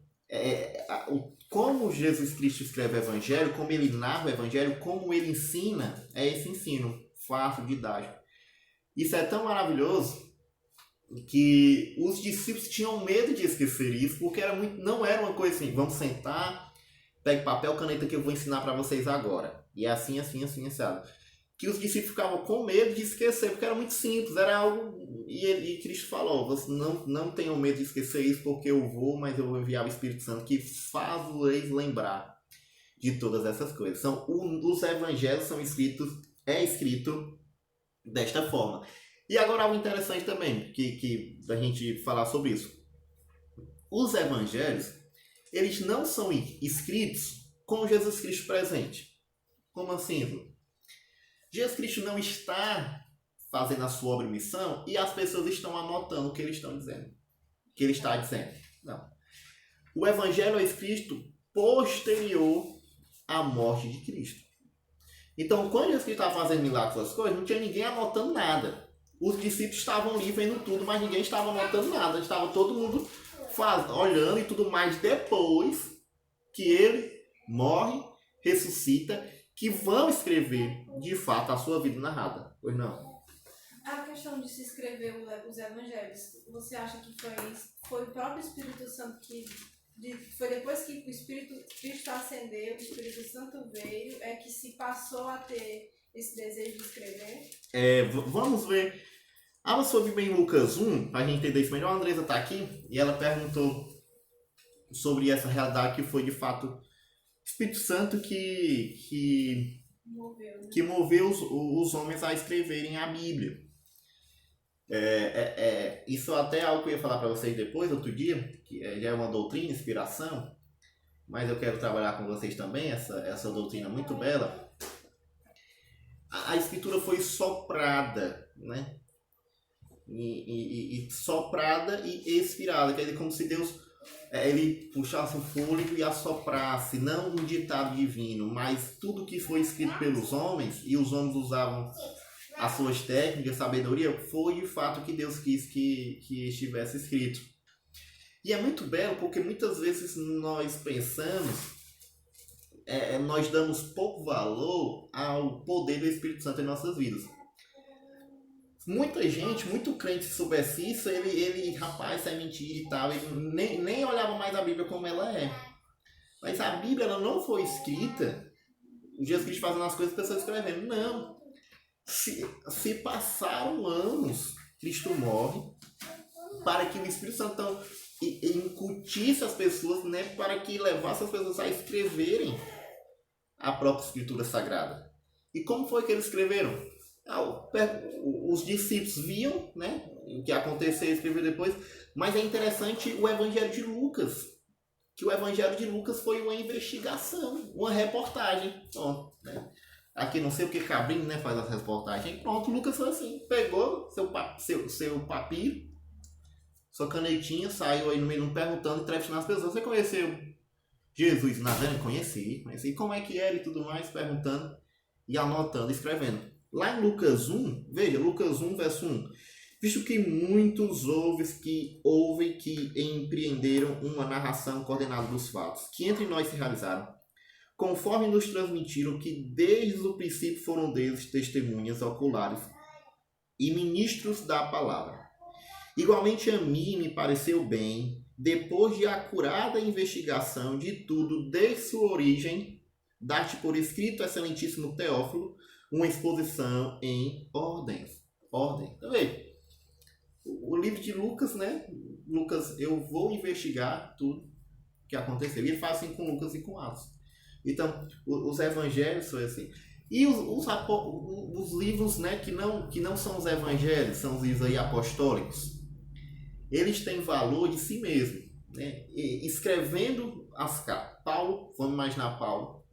como Jesus Cristo escreve o Evangelho, como ele narra o Evangelho, como ele ensina, é esse ensino fácil, didático. Isso é tão maravilhoso que os discípulos tinham medo de esquecer isso, porque não era uma coisa assim, vamos sentar, pegue papel, caneta que eu vou ensinar para vocês agora. E é assim, assim, assim, sabe? Que os discípulos ficavam com medo de esquecer, porque era muito simples, era algo... E Cristo falou, você não tenham medo de esquecer isso, porque eu vou, mas eu vou enviar o Espírito Santo que faz-vos lembrar de todas essas coisas. Os evangelhos é escrito desta forma. E agora algo interessante também, que a gente falar sobre isso. Os evangelhos, eles não são escritos com Jesus Cristo presente. Como assim? Jesus Cristo não está fazendo a sua obra e missão e as pessoas estão anotando o que ele está dizendo. Não. O evangelho é escrito posterior à morte de Cristo. Então, quando Jesus Cristo estava fazendo milagres, essas coisas, não tinha ninguém anotando nada. Os discípulos estavam ali vendo tudo, mas ninguém estava anotando nada. Estava todo mundo olhando e tudo mais depois que ele morre, ressuscita, que vão escrever, de fato, a sua vida narrada. Pois não? A questão de se escrever os evangelhos, você acha que foi o próprio Espírito Santo foi depois que o Espírito Cristo ascendeu, o Espírito Santo veio, é que se passou a ter esse desejo de escrever? Vamos ver. Abra sua Bíblia em Lucas 1, para a gente entender isso melhor. A Andresa está aqui e ela perguntou sobre essa realidade que foi, de fato, o Espírito Santo que moveu os homens a escreverem a Bíblia. Isso até é algo que eu ia falar para vocês depois, outro dia, que já é uma doutrina, inspiração, mas eu quero trabalhar com vocês também, essa doutrina muito bela. A Escritura foi soprada, né? E soprada e expirada, quer dizer, como se Deus ele puxasse o fôlego e assoprasse, não um ditado divino, mas tudo que foi escrito pelos homens, e os homens usavam as suas técnicas, sabedoria, foi de fato que Deus quis que estivesse escrito. E é muito belo porque muitas vezes nós pensamos, nós damos pouco valor ao poder do Espírito Santo em nossas vidas. Muita gente, muito crente, se soubesse isso, rapaz, isso é mentira e tal, ele nem olhava mais a Bíblia como ela é. Mas a Bíblia ela não foi escrita, Jesus Cristo fazendo as coisas, as pessoas escrevendo. Não. Se passaram anos, Cristo morre, para que o Espírito Santo incutisse as pessoas, né, para que levasse as pessoas a escreverem a própria Escritura Sagrada. E como foi que eles escreveram? Os discípulos viam, né, o que aconteceu e escreveram depois, mas é interessante o Evangelho de Lucas, que o Evangelho de Lucas foi uma investigação, uma reportagem. Pronto, né? Aqui não sei o que Cabrinho, né, faz as reportagens. Pronto, Lucas foi assim, pegou seu papiro, sua canetinha, saiu aí no meio perguntando, entrevistando as pessoas. Você conheceu Jesus Nazareno? Conheci. Como é que era e tudo mais, perguntando e anotando, escrevendo. Lá em Lucas 1, veja, Lucas 1, verso 1. Visto que muitos ouvem que empreenderam uma narração coordenada dos fatos, que entre nós se realizaram, conforme nos transmitiram que desde o princípio foram deles testemunhas oculares e ministros da palavra. Igualmente a mim me pareceu bem, depois de acurada investigação de tudo desde sua origem, dar-te por escrito, excelentíssimo Teófilo, uma exposição em ordem. Então, veja, o livro de Lucas, né? Lucas, eu vou investigar tudo que aconteceu. E ele faz assim com Lucas e com Atos. Então, os evangelhos são assim. E os livros, né, que não são os evangelhos, são os livros aí apostólicos, eles têm valor de si mesmo, né? E escrevendo as cartas, Paulo, vamos imaginar Paulo,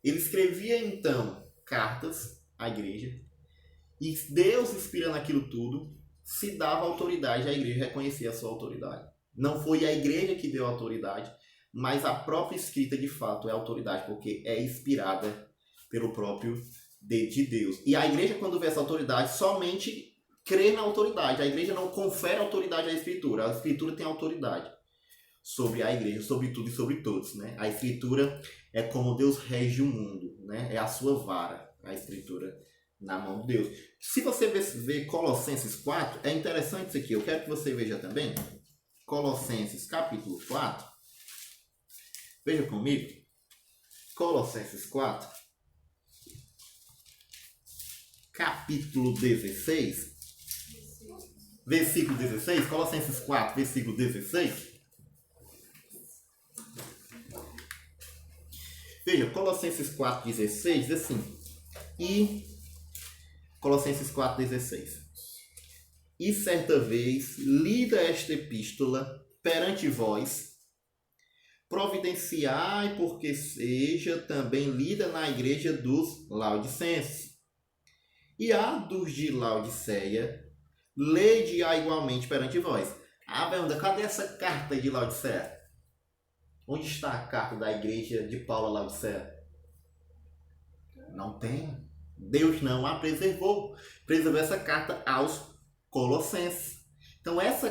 ele escrevia então cartas à igreja e Deus, inspirando aquilo tudo, se dava autoridade à igreja, reconhecia a sua autoridade. Não foi a igreja que deu autoridade, mas a própria escrita de fato é autoridade, porque é inspirada pelo próprio de Deus. E a igreja, quando vê essa autoridade, somente crê na autoridade. A igreja não confere autoridade à escritura. A escritura tem autoridade sobre a igreja, sobre tudo e sobre todos, né? A escritura é como Deus rege o mundo, né? É a sua vara, a escritura na mão de Deus. Se você ver Colossenses 4, é interessante isso aqui. Eu quero que você veja também. Colossenses capítulo 4. Veja comigo. Colossenses 4. Capítulo 16. Versículo 16. Colossenses 4, versículo 16. Veja, Colossenses 4,16 diz assim. Colossenses 4,16. E certa vez, lida esta epístola perante vós, providenciai porque seja também lida na igreja dos Laodicenses. E a dos de Laodiceia, lede-a igualmente perante vós. Pergunta, cadê essa carta de Laodiceia? Onde está a carta da igreja de Paulo a Laodiceia? Não tem. Deus não a preservou. Preservou essa carta aos Colossenses. Então essa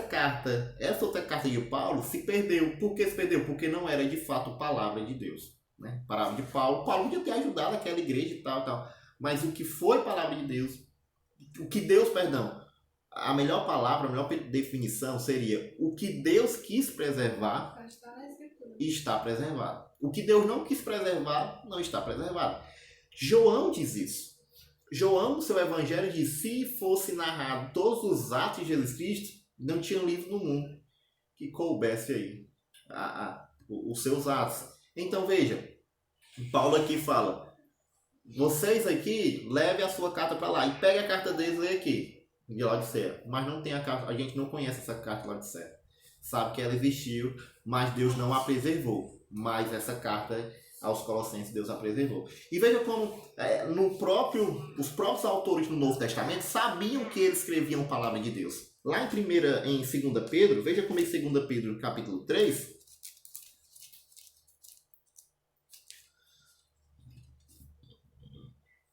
outra carta de Paulo se perdeu. Por que se perdeu? Porque não era de fato palavra de Deus, né? Palavra de Paulo. Paulo podia ter ajudado aquela igreja e tal. Mas o que foi palavra de Deus, a melhor palavra, a melhor definição seria o que Deus quis preservar está preservado. O que Deus não quis preservar não está preservado. João diz isso. João, no seu evangelho, diz: se fosse narrado todos os atos de Jesus Cristo, não tinha livro no mundo que coubesse aí os seus atos. Então veja, Paulo aqui fala: vocês aqui levem a sua carta para lá e pegue a carta deles aí aqui, de Laodiceia. Mas não tem a carta, a gente não conhece essa carta de Laodiceia. Sabe que ela existiu, mas Deus não a preservou. Mas essa carta aos Colossenses, Deus a preservou. E veja como os próprios autores do Novo Testamento sabiam que eles escreviam a palavra de Deus. Lá em 2 Pedro, veja como é 2 Pedro capítulo 3.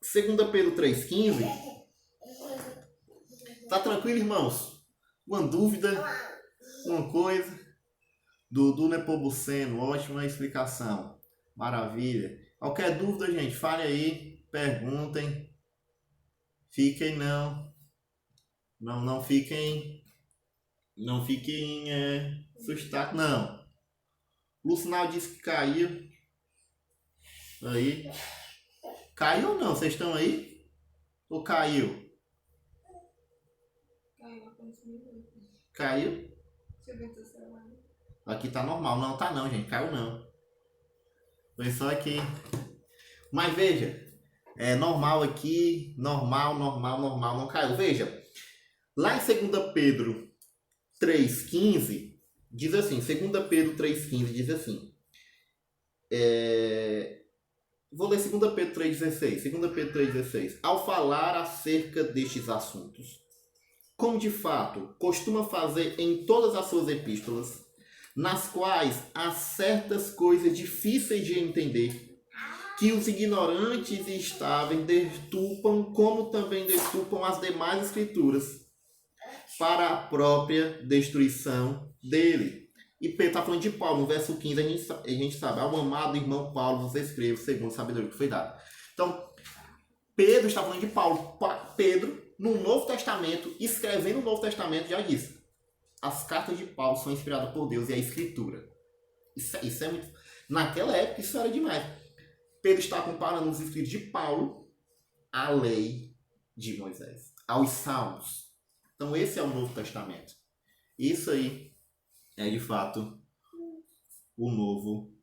Segunda Pedro 3,15. Tá tranquilo, irmãos? Uma dúvida? Uma coisa? Dudu Nepomuceno, ótima explicação. Maravilha. Qualquer dúvida, gente, fale aí, perguntem. Fiquem não fiquem assustados, não. Lucinal disse que caiu. Aí. Caiu ou não? Vocês estão aí? Ou caiu? Caiu? Deixa eu ver teu celular. Aqui tá normal. Não, tá não, gente. Caiu não. Foi só aqui. Mas veja. É normal aqui. Normal. Não caiu. Veja. Lá em 2 Pedro 3,15 diz assim. 2 Pedro 3,15 diz assim. Vou ler 2 Pedro 3,16. 2 Pedro 3,16. Ao falar acerca destes assuntos, como de fato costuma fazer em todas as suas epístolas, nas quais há certas coisas difíceis de entender, que os ignorantes e estáveis destupam, como também destupam as demais escrituras, para a própria destruição dele. E Pedro está falando de Paulo, no verso 15, a gente sabe: ao amado irmão Paulo, você escreve segundo a sabedoria que foi dada. Então, Pedro está falando de Paulo. Pedro, no Novo Testamento, escrevendo o Novo Testamento, já disse: as cartas de Paulo são inspiradas por Deus e a Escritura. Isso é muito... Naquela época, isso era demais. Pedro está comparando os escritos de Paulo à lei de Moisés, aos Salmos. Então, esse é o Novo Testamento. Isso aí é, de fato, o Novo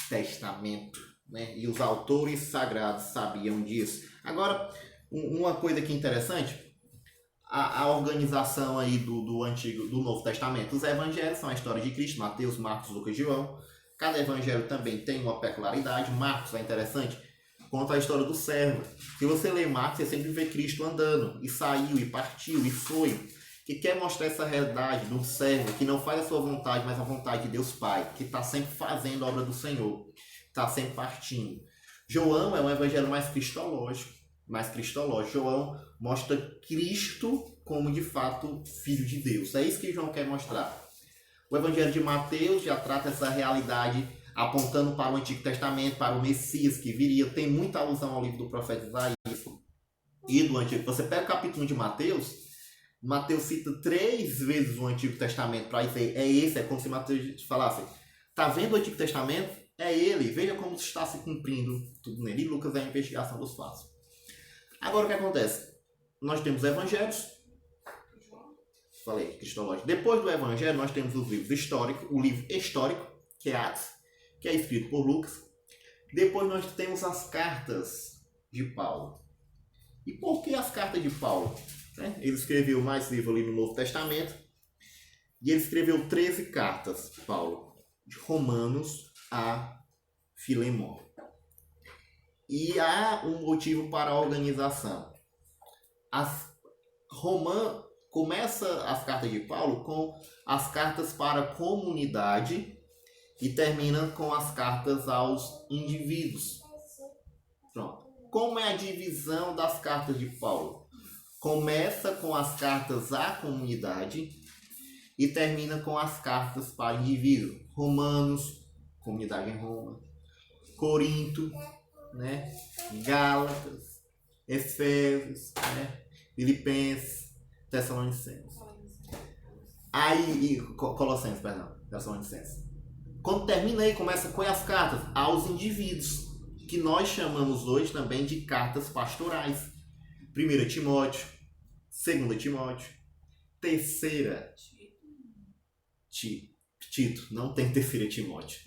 Testamento, né? E os autores sagrados sabiam disso. Agora, uma coisa que é interessante, a organização aí do Novo Testamento. Os evangelhos são a história de Cristo: Mateus, Marcos, Lucas e João. Cada evangelho também tem uma peculiaridade. Marcos é interessante, conta a história do servo. Se você lê Marcos, você sempre vê Cristo andando, e saiu, e partiu, e foi. que quer mostrar essa realidade do servo que não faz a sua vontade, mas a vontade de Deus Pai, que está sempre fazendo a obra do Senhor, está sempre partindo. João é um evangelho mais cristológico. João mostra Cristo como de fato Filho de Deus. É isso que João quer mostrar. O evangelho de Mateus já trata essa realidade apontando para o Antigo Testamento, para o Messias que viria. Tem muita alusão ao livro do profeta Isaías e do Antigo. Você pega o capítulo 1 de Mateus, Mateus cita 3 vezes o Antigo Testamento para dizer, é como se Mateus falasse, tá vendo o Antigo Testamento? É ele, veja como está se cumprindo tudo nele. E Lucas é a investigação dos fatos. Agora o que acontece? Nós temos evangelhos, falei, cristológico. Depois do evangelho nós temos o livro histórico, que é Atos, que é escrito por Lucas. Depois nós temos as cartas de Paulo. E por que as cartas de Paulo? Ele escreveu mais livros ali no Novo Testamento. E ele escreveu 13 cartas, Paulo, de Romanos a Filemão. E há um motivo para a organização. Começa as cartas de Paulo com as cartas para a comunidade e termina com as cartas aos indivíduos. Pronto. Como é a divisão das cartas de Paulo? Começa com as cartas à comunidade e termina com as cartas para indivíduo. Romanos, comunidade em Roma. Corinto, Gálatas, Efésios, Filipenses, Tessalonicenses. Colossenses, Tessalonicenses. Quando termina aí, começa com as cartas aos indivíduos, que nós chamamos hoje também de cartas pastorais. 1 Timóteo, 2 Timóteo, 3 Tito, não tem 3 Timóteo,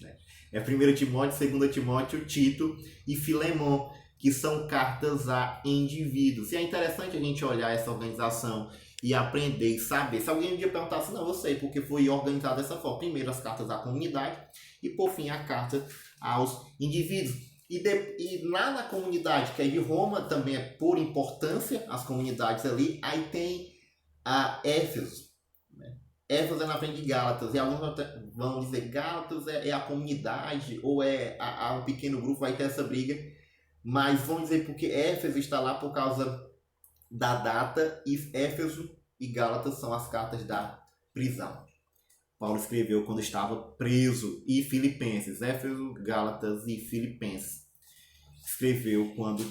É 1 Timóteo, 2 Timóteo, Tito e Filemão, que são cartas a indivíduos. E é interessante a gente olhar essa organização e aprender e saber. Se alguém um dia perguntar assim, não, eu sei, porque foi organizado dessa forma. Primeiro as cartas à comunidade e, por fim, a carta aos indivíduos. E lá na comunidade, que é de Roma, também é por importância, as comunidades ali, aí tem a Éfeso. Éfeso é na frente de Gálatas, e alguns vão dizer Gálatas é a comunidade, ou há um pequeno grupo, vai ter essa briga, mas vão dizer porque Éfeso está lá por causa da data, e Éfeso e Gálatas são as cartas da prisão. Paulo escreveu quando estava preso, e Filipenses, Éfeso, Gálatas e Filipenses. Escreveu quando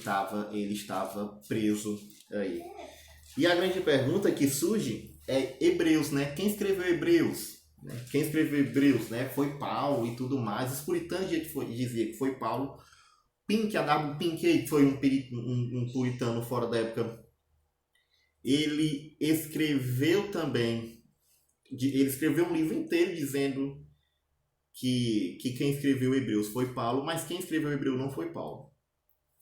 ele estava preso aí. E a grande pergunta que surge é Hebreus, Quem escreveu Hebreus? Quem escreveu Hebreus, Foi Paulo e tudo mais. Os puritanos diziam que foi Paulo. A.W. Pink, que foi um puritano fora da época, ele escreveu também, ele escreveu um livro inteiro dizendo que quem escreveu Hebreus foi Paulo, mas quem escreveu Hebreu não foi Paulo.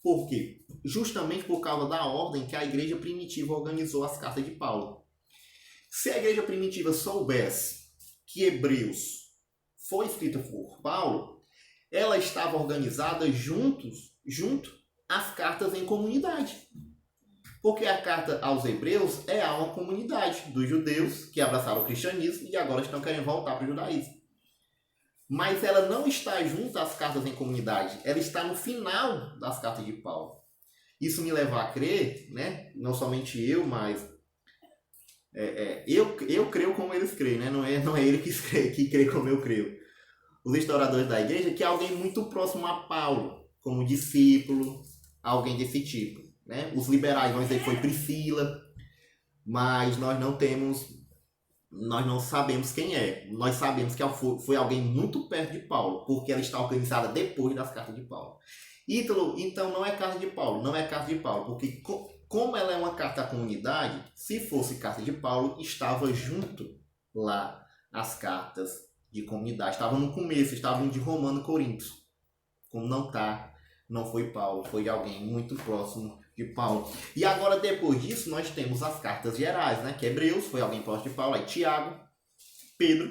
Por quê? Justamente por causa da ordem que a igreja primitiva organizou as cartas de Paulo. Se a igreja primitiva soubesse que Hebreus foi escrita por Paulo, ela estava organizada junto às cartas em comunidade. Porque a carta aos Hebreus é a uma comunidade dos judeus que abraçaram o cristianismo e agora estão querendo voltar para o judaísmo. Mas ela não está junto às cartas em comunidade, ela está no final das cartas de Paulo. Isso me leva a crer, não somente eu, mas eu creio como eles creem, não é ele que crê como eu creio. Os historiadores da igreja, que é alguém muito próximo a Paulo, como discípulo, alguém desse tipo. Os liberais vão dizer que foi Priscila, mas nós não sabemos quem é. Nós sabemos que foi alguém muito perto de Paulo, porque ela está organizada depois das cartas de Paulo. Ítalo, então não é carta de Paulo, porque como ela é uma carta à comunidade, se fosse carta de Paulo, estava junto lá as cartas de comunidade. Estava no começo, estava de Romano, Corinto. Como não foi Paulo, foi alguém muito próximo de Paulo. E agora, depois disso, nós temos as cartas gerais, que Hebreus foi alguém próximo de Paulo, aí Tiago, Pedro,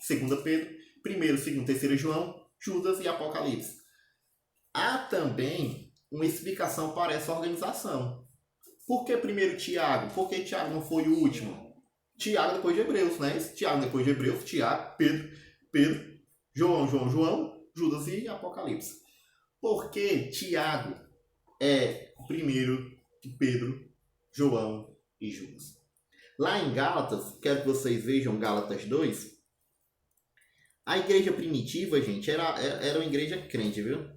2 Pedro, 1º, 2º, 3º João, Judas e Apocalipse. Há também uma explicação para essa organização. Por que primeiro Tiago? Por que Tiago não foi o último? Tiago depois de Hebreus, né? Tiago depois de Hebreus, Tiago, Pedro, João, Judas e Apocalipse. Por que Tiago é primeiro que Pedro, João e Judas? Lá em Gálatas, quero que vocês vejam Gálatas 2. A igreja primitiva, gente, era uma igreja crente, viu?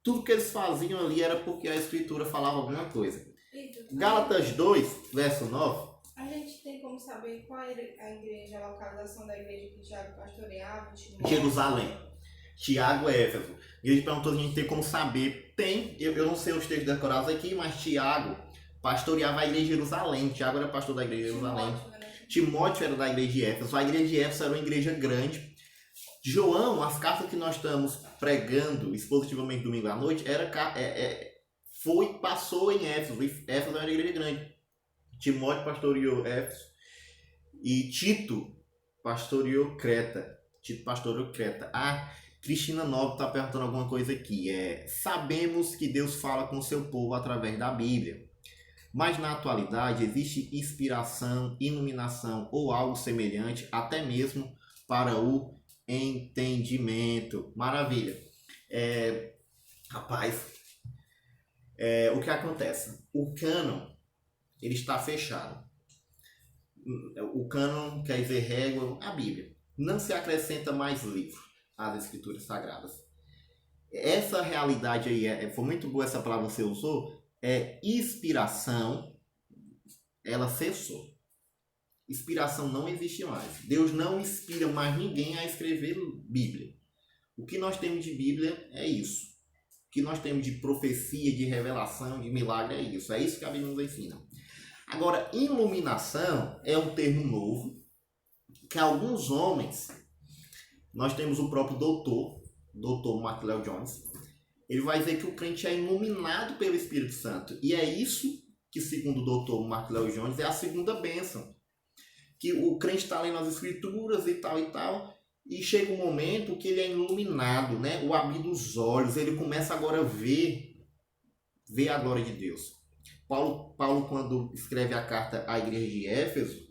Tudo que eles faziam ali era porque a escritura falava alguma coisa. Gálatas 2, verso 9. A gente tem como saber qual era a igreja, a localização da igreja que Tiago pastoreava? Jerusalém. Tiago é Éfeso. E ele perguntou se a gente tem como saber. Tem, eu não sei os textos decorados aqui, mas Tiago pastoreava a igreja de Jerusalém. Tiago era pastor da igreja de Jerusalém. Timóteo era da igreja de Éfeso. A igreja de Éfeso era uma igreja grande. João, as cartas que nós estamos pregando expositivamente domingo à noite, passou em Éfeso. Éfeso era uma igreja grande. Timóteo pastoreou Éfeso. E Tito pastoreou Creta. A Cristina Nobre está perguntando alguma coisa aqui. Sabemos que Deus fala com o seu povo através da Bíblia. Mas na atualidade existe inspiração, iluminação ou algo semelhante, até mesmo para o entendimento. Maravilha. O que acontece? O cânon, ele está fechado. O cânon quer dizer régua, a Bíblia. Não se acrescenta mais livro às escrituras sagradas. Essa realidade aí, foi muito boa essa palavra que você usou, inspiração, ela cessou. Inspiração não existe mais. Deus não inspira mais ninguém a escrever Bíblia. O que nós temos de Bíblia é isso. O que nós temos de profecia, de revelação, de milagre é isso. É isso que a Bíblia nos ensina. Agora, iluminação é um termo novo que alguns homens, nós temos o próprio doutor Mark Lloyd Jones, ele vai dizer que o crente é iluminado pelo Espírito Santo. E é isso que, segundo o doutor Mark Lloyd Jones, é a segunda bênção. Que o crente está lendo as escrituras e tal, e chega um momento que ele é iluminado, né? O abrir dos olhos, ele começa agora a ver a glória de Deus. Paulo, quando escreve a carta à igreja de Éfeso,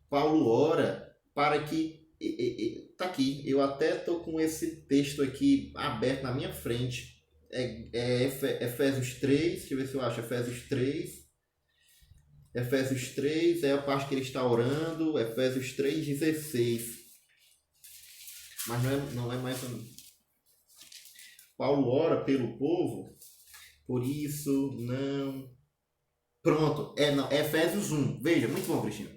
Paulo ora para que... Está aqui, eu até estou com esse texto aqui aberto na minha frente. Efésios 3, deixa eu ver se eu acho, Efésios 3 é a parte que ele está orando, Efésios 3,16. Mas não é mais... Paulo ora pelo povo, por isso não... Pronto, Efésios 1. Veja, muito bom, Cristina.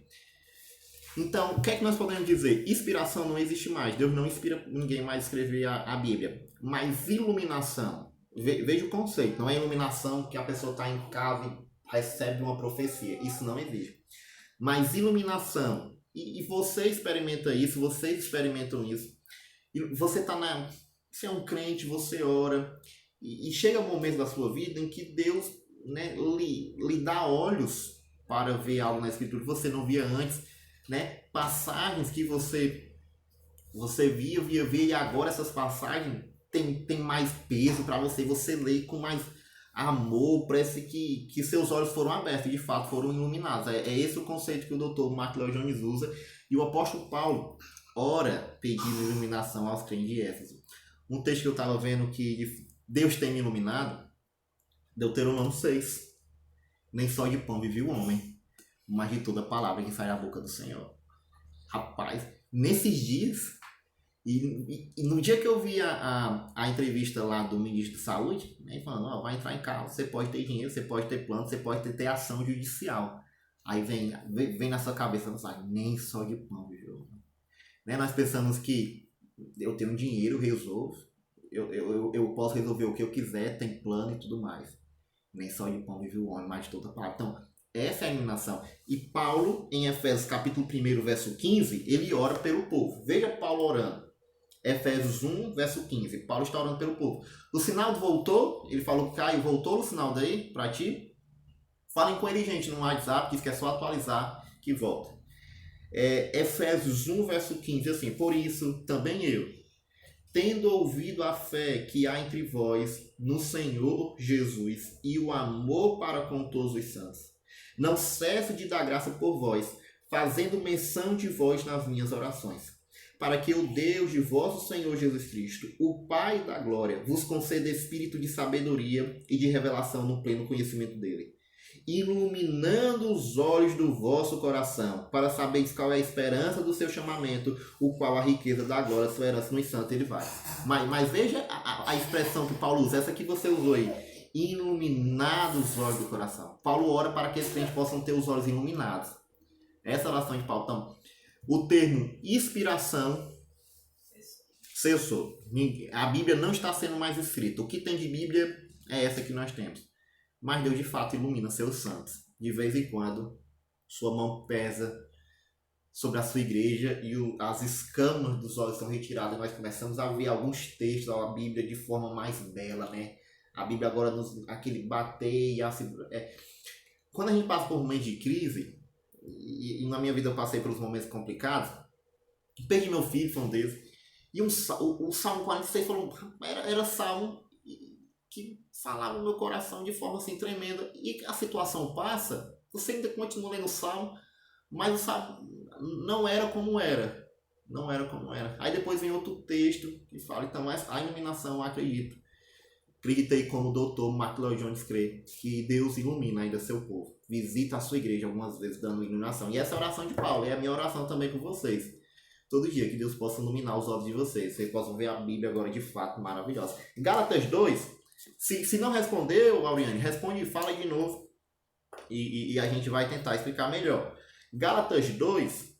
Então, o que é que nós podemos dizer? Inspiração não existe mais. Deus não inspira ninguém mais a escrever a Bíblia. Mas iluminação, veja o conceito. Não é iluminação que a pessoa está em casa e recebe uma profecia. Isso não existe. Mas iluminação, e você experimenta isso, vocês experimentam isso. E você é um crente, você ora, e chega um momento da sua vida em que Deus, né, lhe dá olhos para ver algo na Escritura que você não via antes, né? Passagens que você via, e agora essas passagens tem mais peso para você lê com mais amor, parece que seus olhos foram abertos, de fato foram iluminados. É esse o conceito que o Dr. Mark Lloyd Jones usa, e o apóstolo Paulo ora pedindo iluminação aos crentes de Éfeso. Um texto que eu estava vendo que Deus tem me iluminado, Deuteronômio 6. Nem só de pão vive o homem, mas de toda palavra que sai da boca do Senhor. Rapaz, nesses dias, e no dia que eu vi a entrevista lá do ministro da Saúde, né, falando, vai entrar em casa, você pode ter dinheiro, você pode ter plano, você pode ter ação judicial. Aí vem na sua cabeça, não sabe, nem só de pão vive o homem. Né, nós pensamos que eu tenho dinheiro, eu resolvo, eu posso resolver o que eu quiser, tem plano e tudo mais. Nem só de pão vive o homem, mas de toda palavra. Então, essa é a iluminação. E Paulo, em Efésios capítulo 1, verso 15, ele ora pelo povo. Veja Paulo orando. Efésios 1, verso 15. Paulo está orando pelo povo. O sinal voltou? Ele falou, Caio, voltou o sinal daí para ti? Falem com ele, gente, no WhatsApp, diz que é só atualizar que volta. Efésios 1, verso 15, assim, por isso também eu, tendo ouvido a fé que há entre vós no Senhor Jesus e o amor para com todos os santos, não cesso de dar graça por vós, fazendo menção de vós nas minhas orações, para que o Deus de vosso Senhor Jesus Cristo, o Pai da glória, vos conceda espírito de sabedoria e de revelação no pleno conhecimento dele, iluminando os olhos do vosso coração, para saberes qual é a esperança do seu chamamento, o qual a riqueza da glória, sua herança nos santos ele vai. Mas veja a expressão que Paulo usa, essa que você usou aí, iluminados os olhos do coração. Paulo ora para que os crentes possam ter os olhos iluminados. Essa é a oração de Paulo. Então, o termo inspiração cessou. A Bíblia não está sendo mais escrita. O que tem de Bíblia é essa que nós temos. Mas Deus de fato ilumina seus santos. De vez em quando, sua mão pesa sobre a sua igreja e as escamas dos olhos são retiradas. Nós começamos a ver alguns textos da Bíblia de forma mais bela, né? A Bíblia agora aquele bater e quando a gente passa por momentos de crise, e na minha vida eu passei pelos momentos complicados, perdi meu filho, foi um deles, e o Salmo 46 era salmo que falava no meu coração de forma assim tremenda, e a situação passa, você ainda continua lendo o salmo, mas o salmo não era como era, aí depois vem outro texto que fala, então a iluminação, eu acreditei como o doutor Mark Lloyd Jones crê, que Deus ilumina ainda seu povo, visita a sua igreja algumas vezes dando iluminação, e essa é a oração de Paulo, é a minha oração também com vocês, todo dia, que Deus possa iluminar os olhos de vocês possam ver a Bíblia agora de fato maravilhosa. Gálatas 2, se não respondeu, Auriane, responde e fala de novo, e a gente vai tentar explicar melhor. Gálatas 2,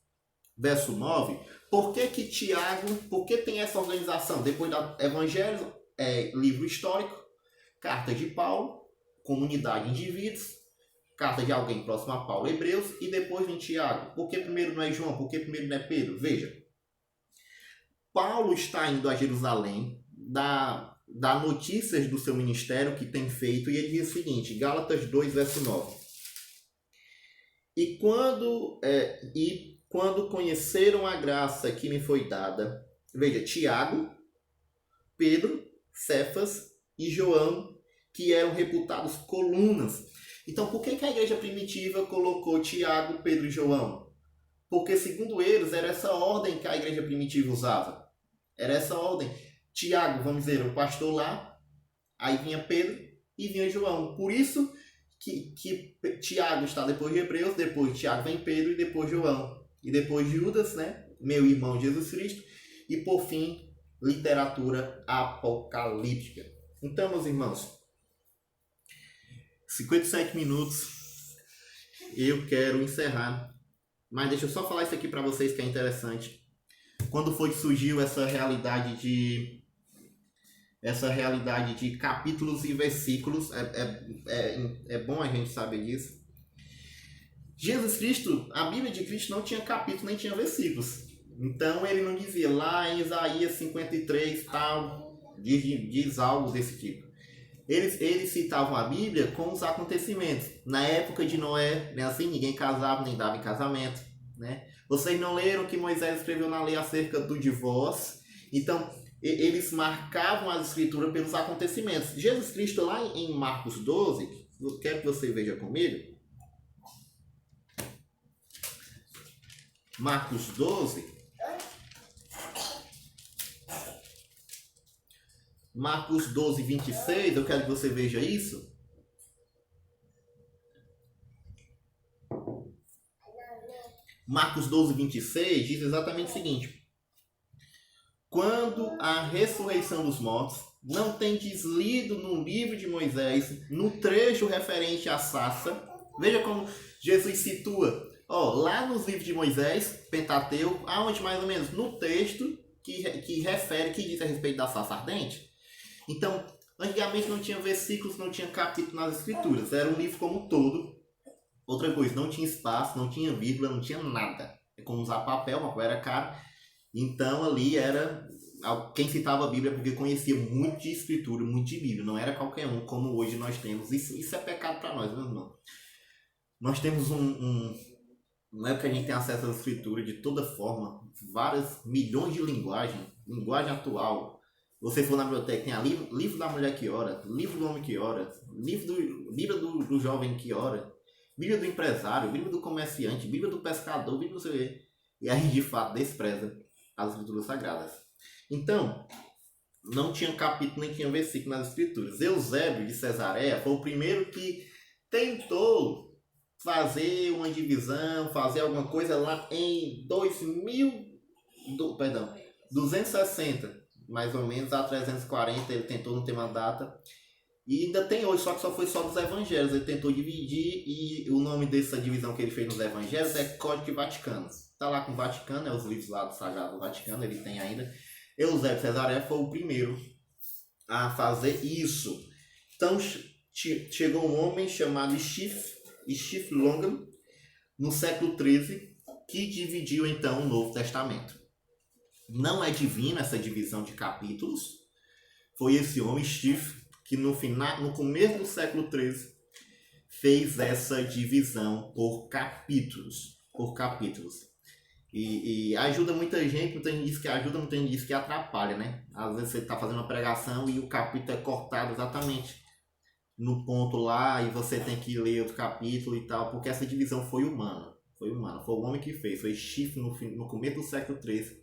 verso 9, por que Tiago, por que tem essa organização? Depois da Evangelho, livro histórico, carta de Paulo, comunidade de indivíduos, carta de alguém próximo a Paulo, Hebreus, e depois vem Tiago. Por que primeiro não é João? Por que primeiro não é Pedro? Veja, Paulo está indo a Jerusalém, dá notícias do seu ministério que tem feito, e ele diz o seguinte, Gálatas 2, verso 9. E quando conheceram a graça que me foi dada, veja, Tiago, Pedro, Cefas e João, que eram reputados colunas. Então, por que a igreja primitiva colocou Tiago, Pedro e João? Porque, segundo eles, era essa ordem que a igreja primitiva usava. Era essa ordem. Tiago, vamos dizer, o pastor lá, aí vinha Pedro e vinha João. Por isso que Tiago está depois de Hebreus, depois Tiago vem Pedro e depois João. E depois Judas, né? Meu irmão Jesus Cristo. E, por fim, literatura apocalíptica. Então, meus irmãos, 57 minutos, eu quero encerrar, mas deixa eu só falar isso aqui para vocês que é interessante. Quando foi que surgiu essa realidade de capítulos e versículos, é bom a gente saber disso. Jesus Cristo, a Bíblia de Cristo não tinha capítulos nem tinha versículos. Então ele não dizia lá em Isaías 53 tal, diz algo desse tipo. Eles citavam a Bíblia com os acontecimentos. Na época de Noé, né, assim, ninguém casava nem dava em casamento. Né? Vocês não leram que Moisés escreveu na lei acerca do divórcio? Então, eles marcavam as escrituras pelos acontecimentos. Jesus Cristo, lá em Marcos 12, eu quero que você veja comigo. Marcos 12. Marcos 12, 26, eu quero que você veja isso. Marcos 12, 26 diz exatamente o seguinte. Quando a ressurreição dos mortos, não tendes lido no livro de Moisés, no trecho referente à sarça. Veja como Jesus situa, lá nos livros de Moisés, Pentateuco, aonde mais ou menos? No texto que refere, que diz a respeito da sarça ardente. Então, antigamente não tinha versículos, não tinha capítulo nas escrituras. Era um livro como um todo. Outra coisa, não tinha espaço, não tinha vírgula, não tinha nada. É como usar papel era caro. Então, ali era quem citava a Bíblia porque conhecia muito de escritura, muito de Bíblia. Não era qualquer um, como hoje nós temos. Isso é pecado para nós, meu irmão. Nós temos não é que a gente tem acesso à escritura de toda forma. Várias milhões de linguagem atual. Você for na biblioteca, tem livro da mulher que ora, livro do homem que ora, Bíblia do jovem que ora. Bíblia do empresário, Bíblia do comerciante, Bíblia do pescador, Bíblia do sei o quê. E a gente de fato despreza as escrituras sagradas. Então, não tinha capítulo nem tinha versículo nas escrituras. Eusébio de Cesareia foi o primeiro que tentou fazer uma divisão, fazer alguma coisa lá em 260, mais ou menos, a 340, ele tentou, não ter uma data. E ainda tem hoje, só que só foi só dos evangelhos. Ele tentou dividir e o nome dessa divisão que ele fez nos evangelhos é Código Vaticano. Está lá com o Vaticano, é os livros lá do Sagrado Vaticano, ele tem ainda. Eusébio de Cesareia foi o primeiro a fazer isso. Então chegou um homem chamado Schiff Longham, no século XIII, que dividiu então o Novo Testamento. Não é divina essa divisão de capítulos. Foi esse homem, Schiff, que no começo do século XIII fez essa divisão por capítulos. E ajuda muita gente diz que ajuda, muita gente diz que atrapalha, né? Às vezes você está fazendo uma pregação e o capítulo é cortado exatamente no ponto lá e você tem que ler outro capítulo e tal, porque essa divisão foi humana. Foi o homem que fez, foi Schiff no começo do século XIII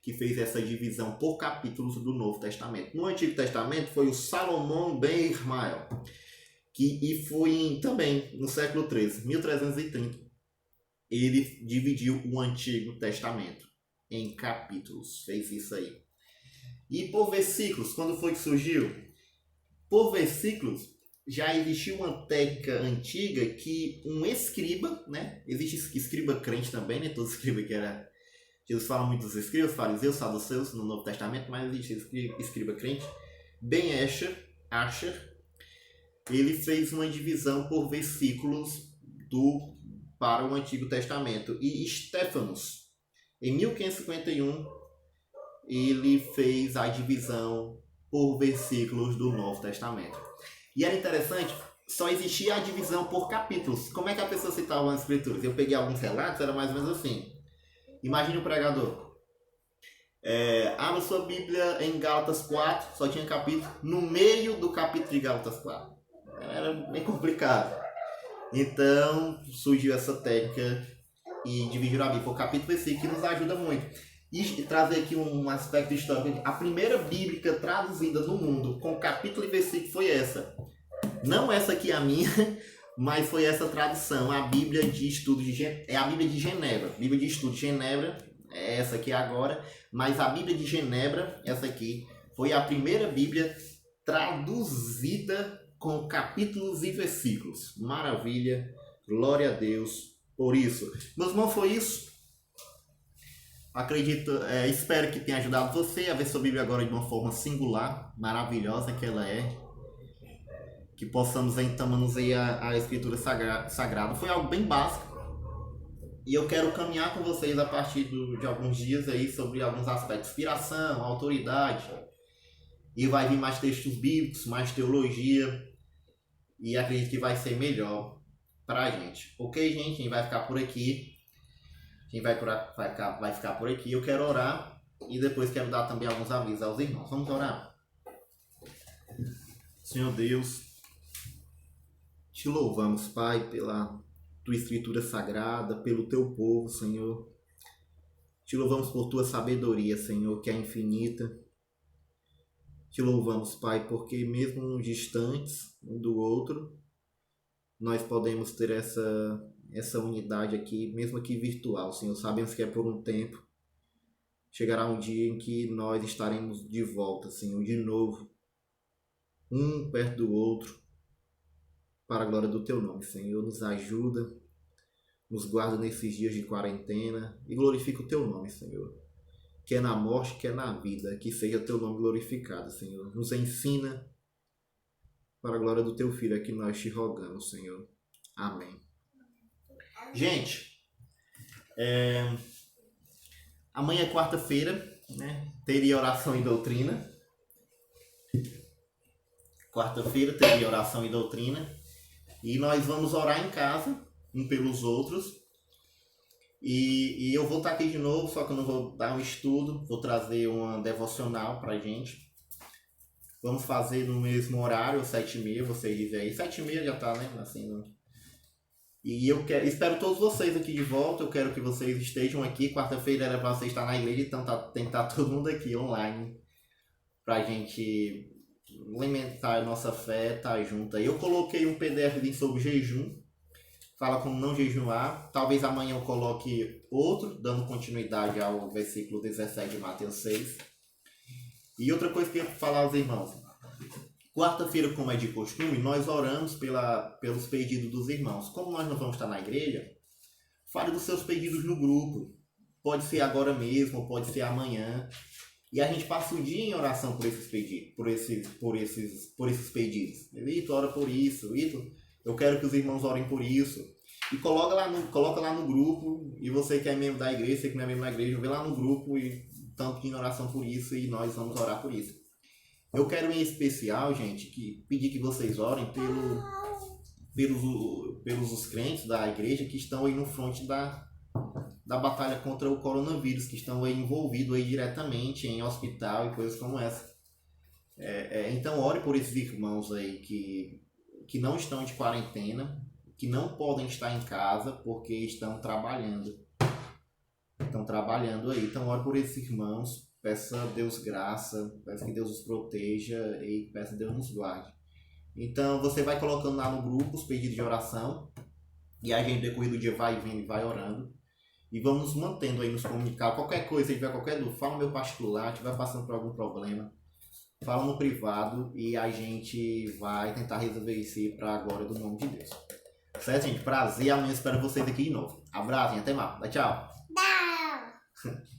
que fez essa divisão por capítulos do Novo Testamento. No Antigo Testamento foi o Salomão ben Ismael, e foi também no século XIII, 1330, ele dividiu o Antigo Testamento em capítulos, fez isso aí. E por versículos, quando foi que surgiu? Por versículos, já existia uma técnica antiga que um escriba, né? Existe escriba crente também, né? Todo escriba que era... Jesus fala muito dos escribas, fariseus, saduceus no Novo Testamento, mas existe escriba crente. Ben Asher, ele fez uma divisão por versículos para o Antigo Testamento. E Stefanos, em 1551, ele fez a divisão por versículos do Novo Testamento. E era interessante, só existia a divisão por capítulos. Como é que a pessoa citava as escrituras? Eu peguei alguns relatos, era mais ou menos assim. Imagine o pregador. Abra sua Bíblia em Gálatas 4, só tinha capítulo. No meio do capítulo de Gálatas 4. Era bem complicado. Então surgiu essa técnica e dividir a Bíblia por capítulo e versículo, que nos ajuda muito. E trazer aqui um aspecto histórico. A primeira Bíblia traduzida no mundo com capítulo e versículo foi essa. Não essa aqui a minha, mas foi essa tradução, a Bíblia de Estudo é a Bíblia de Genebra. Bíblia de Estudo de Genebra é essa aqui agora, mas a Bíblia de Genebra, essa aqui, foi a primeira Bíblia traduzida com capítulos e versículos. Maravilha, glória a Deus por isso. Meus irmãos, foi isso. Espero que tenha ajudado você a ver sua Bíblia agora de uma forma singular, maravilhosa que ela é. Que possamos então manusear a Escritura Sagrada. Foi algo bem básico. E eu quero caminhar com vocês a partir de alguns dias aí sobre alguns aspectos. Inspiração, autoridade. E vai vir mais textos bíblicos, mais teologia. E acredito que vai ser melhor pra gente. Ok, gente? A gente vai ficar por aqui. A gente vai ficar por aqui. Eu quero orar. E depois quero dar também alguns avisos aos irmãos. Vamos orar? Senhor Deus, te louvamos, Pai, pela tua Escritura Sagrada, pelo teu povo, Senhor. Te louvamos por tua sabedoria, Senhor, que é infinita. Te louvamos, Pai, porque mesmo distantes um do outro, nós podemos ter essa unidade aqui, mesmo aqui virtual, Senhor. Sabemos que é por um tempo. Chegará um dia em que nós estaremos de volta, Senhor, de novo, um perto do outro, para a glória do teu nome, Senhor. Nos ajuda, nos guarda nesses dias de quarentena e glorifica o teu nome, Senhor. Quer na morte, quer na vida, que seja teu nome glorificado, Senhor. Nos ensina para a glória do teu Filho, é que nós te rogamos, Senhor. Amém. Gente, amanhã é quarta-feira, né? Teria oração e doutrina. Quarta-feira teria oração e doutrina. E nós vamos orar em casa, um pelos outros. E eu vou estar aqui de novo, só que eu não vou dar um estudo. Vou trazer uma devocional pra gente. Vamos fazer no mesmo horário, 7h30, vocês dizem aí. 7h30 já tá, né? Assim, E eu espero todos vocês aqui de volta. Eu quero que vocês estejam aqui. Quarta-feira era para você estar na igreja, então tem que estar todo mundo aqui online pra gente alimentar a nossa fé, tá junto aí. Eu coloquei um PDF sobre jejum, fala como não jejuar. Talvez amanhã eu coloque outro, dando continuidade ao versículo 17 de Mateus 6. E outra coisa que eu ia falar aos irmãos. Quarta-feira, como é de costume, nós oramos pelos pedidos dos irmãos. Como nós não vamos estar na igreja, fale dos seus pedidos no grupo. Pode ser agora mesmo, pode ser amanhã. E a gente passa o dia em oração por esses pedidos, por esses pedidos. Ito, ora por isso. Ito, eu quero que os irmãos orem por isso. E coloca lá no grupo. E você que é membro da igreja, você que não é membro da igreja, vê lá no grupo e estão pedindo oração por isso e nós vamos orar por isso. Eu quero em especial, gente, pedir que vocês orem pelos os crentes da igreja que estão aí no fronte da batalha contra o coronavírus, que estão aí envolvidos aí diretamente em hospital e coisas como essa. Então ore por esses irmãos aí que não estão de quarentena, que não podem estar em casa porque estão trabalhando. Estão trabalhando aí. Então ore por esses irmãos, peça a Deus graça, peça que Deus os proteja e peça que Deus nos guarde. Então você vai colocando lá no grupo os pedidos de oração e a gente, decorrer do dia, vai vendo e vai orando. E vamos nos mantendo aí nos comunicar. Qualquer coisa, se tiver qualquer dúvida, fala no meu particular, se estiver passando por algum problema, fala no privado e a gente vai tentar resolver isso para a glória do nome de Deus. Certo, gente? Prazer. Amanhã espero vocês aqui de novo. Abraço e até mais. Tchau. Não.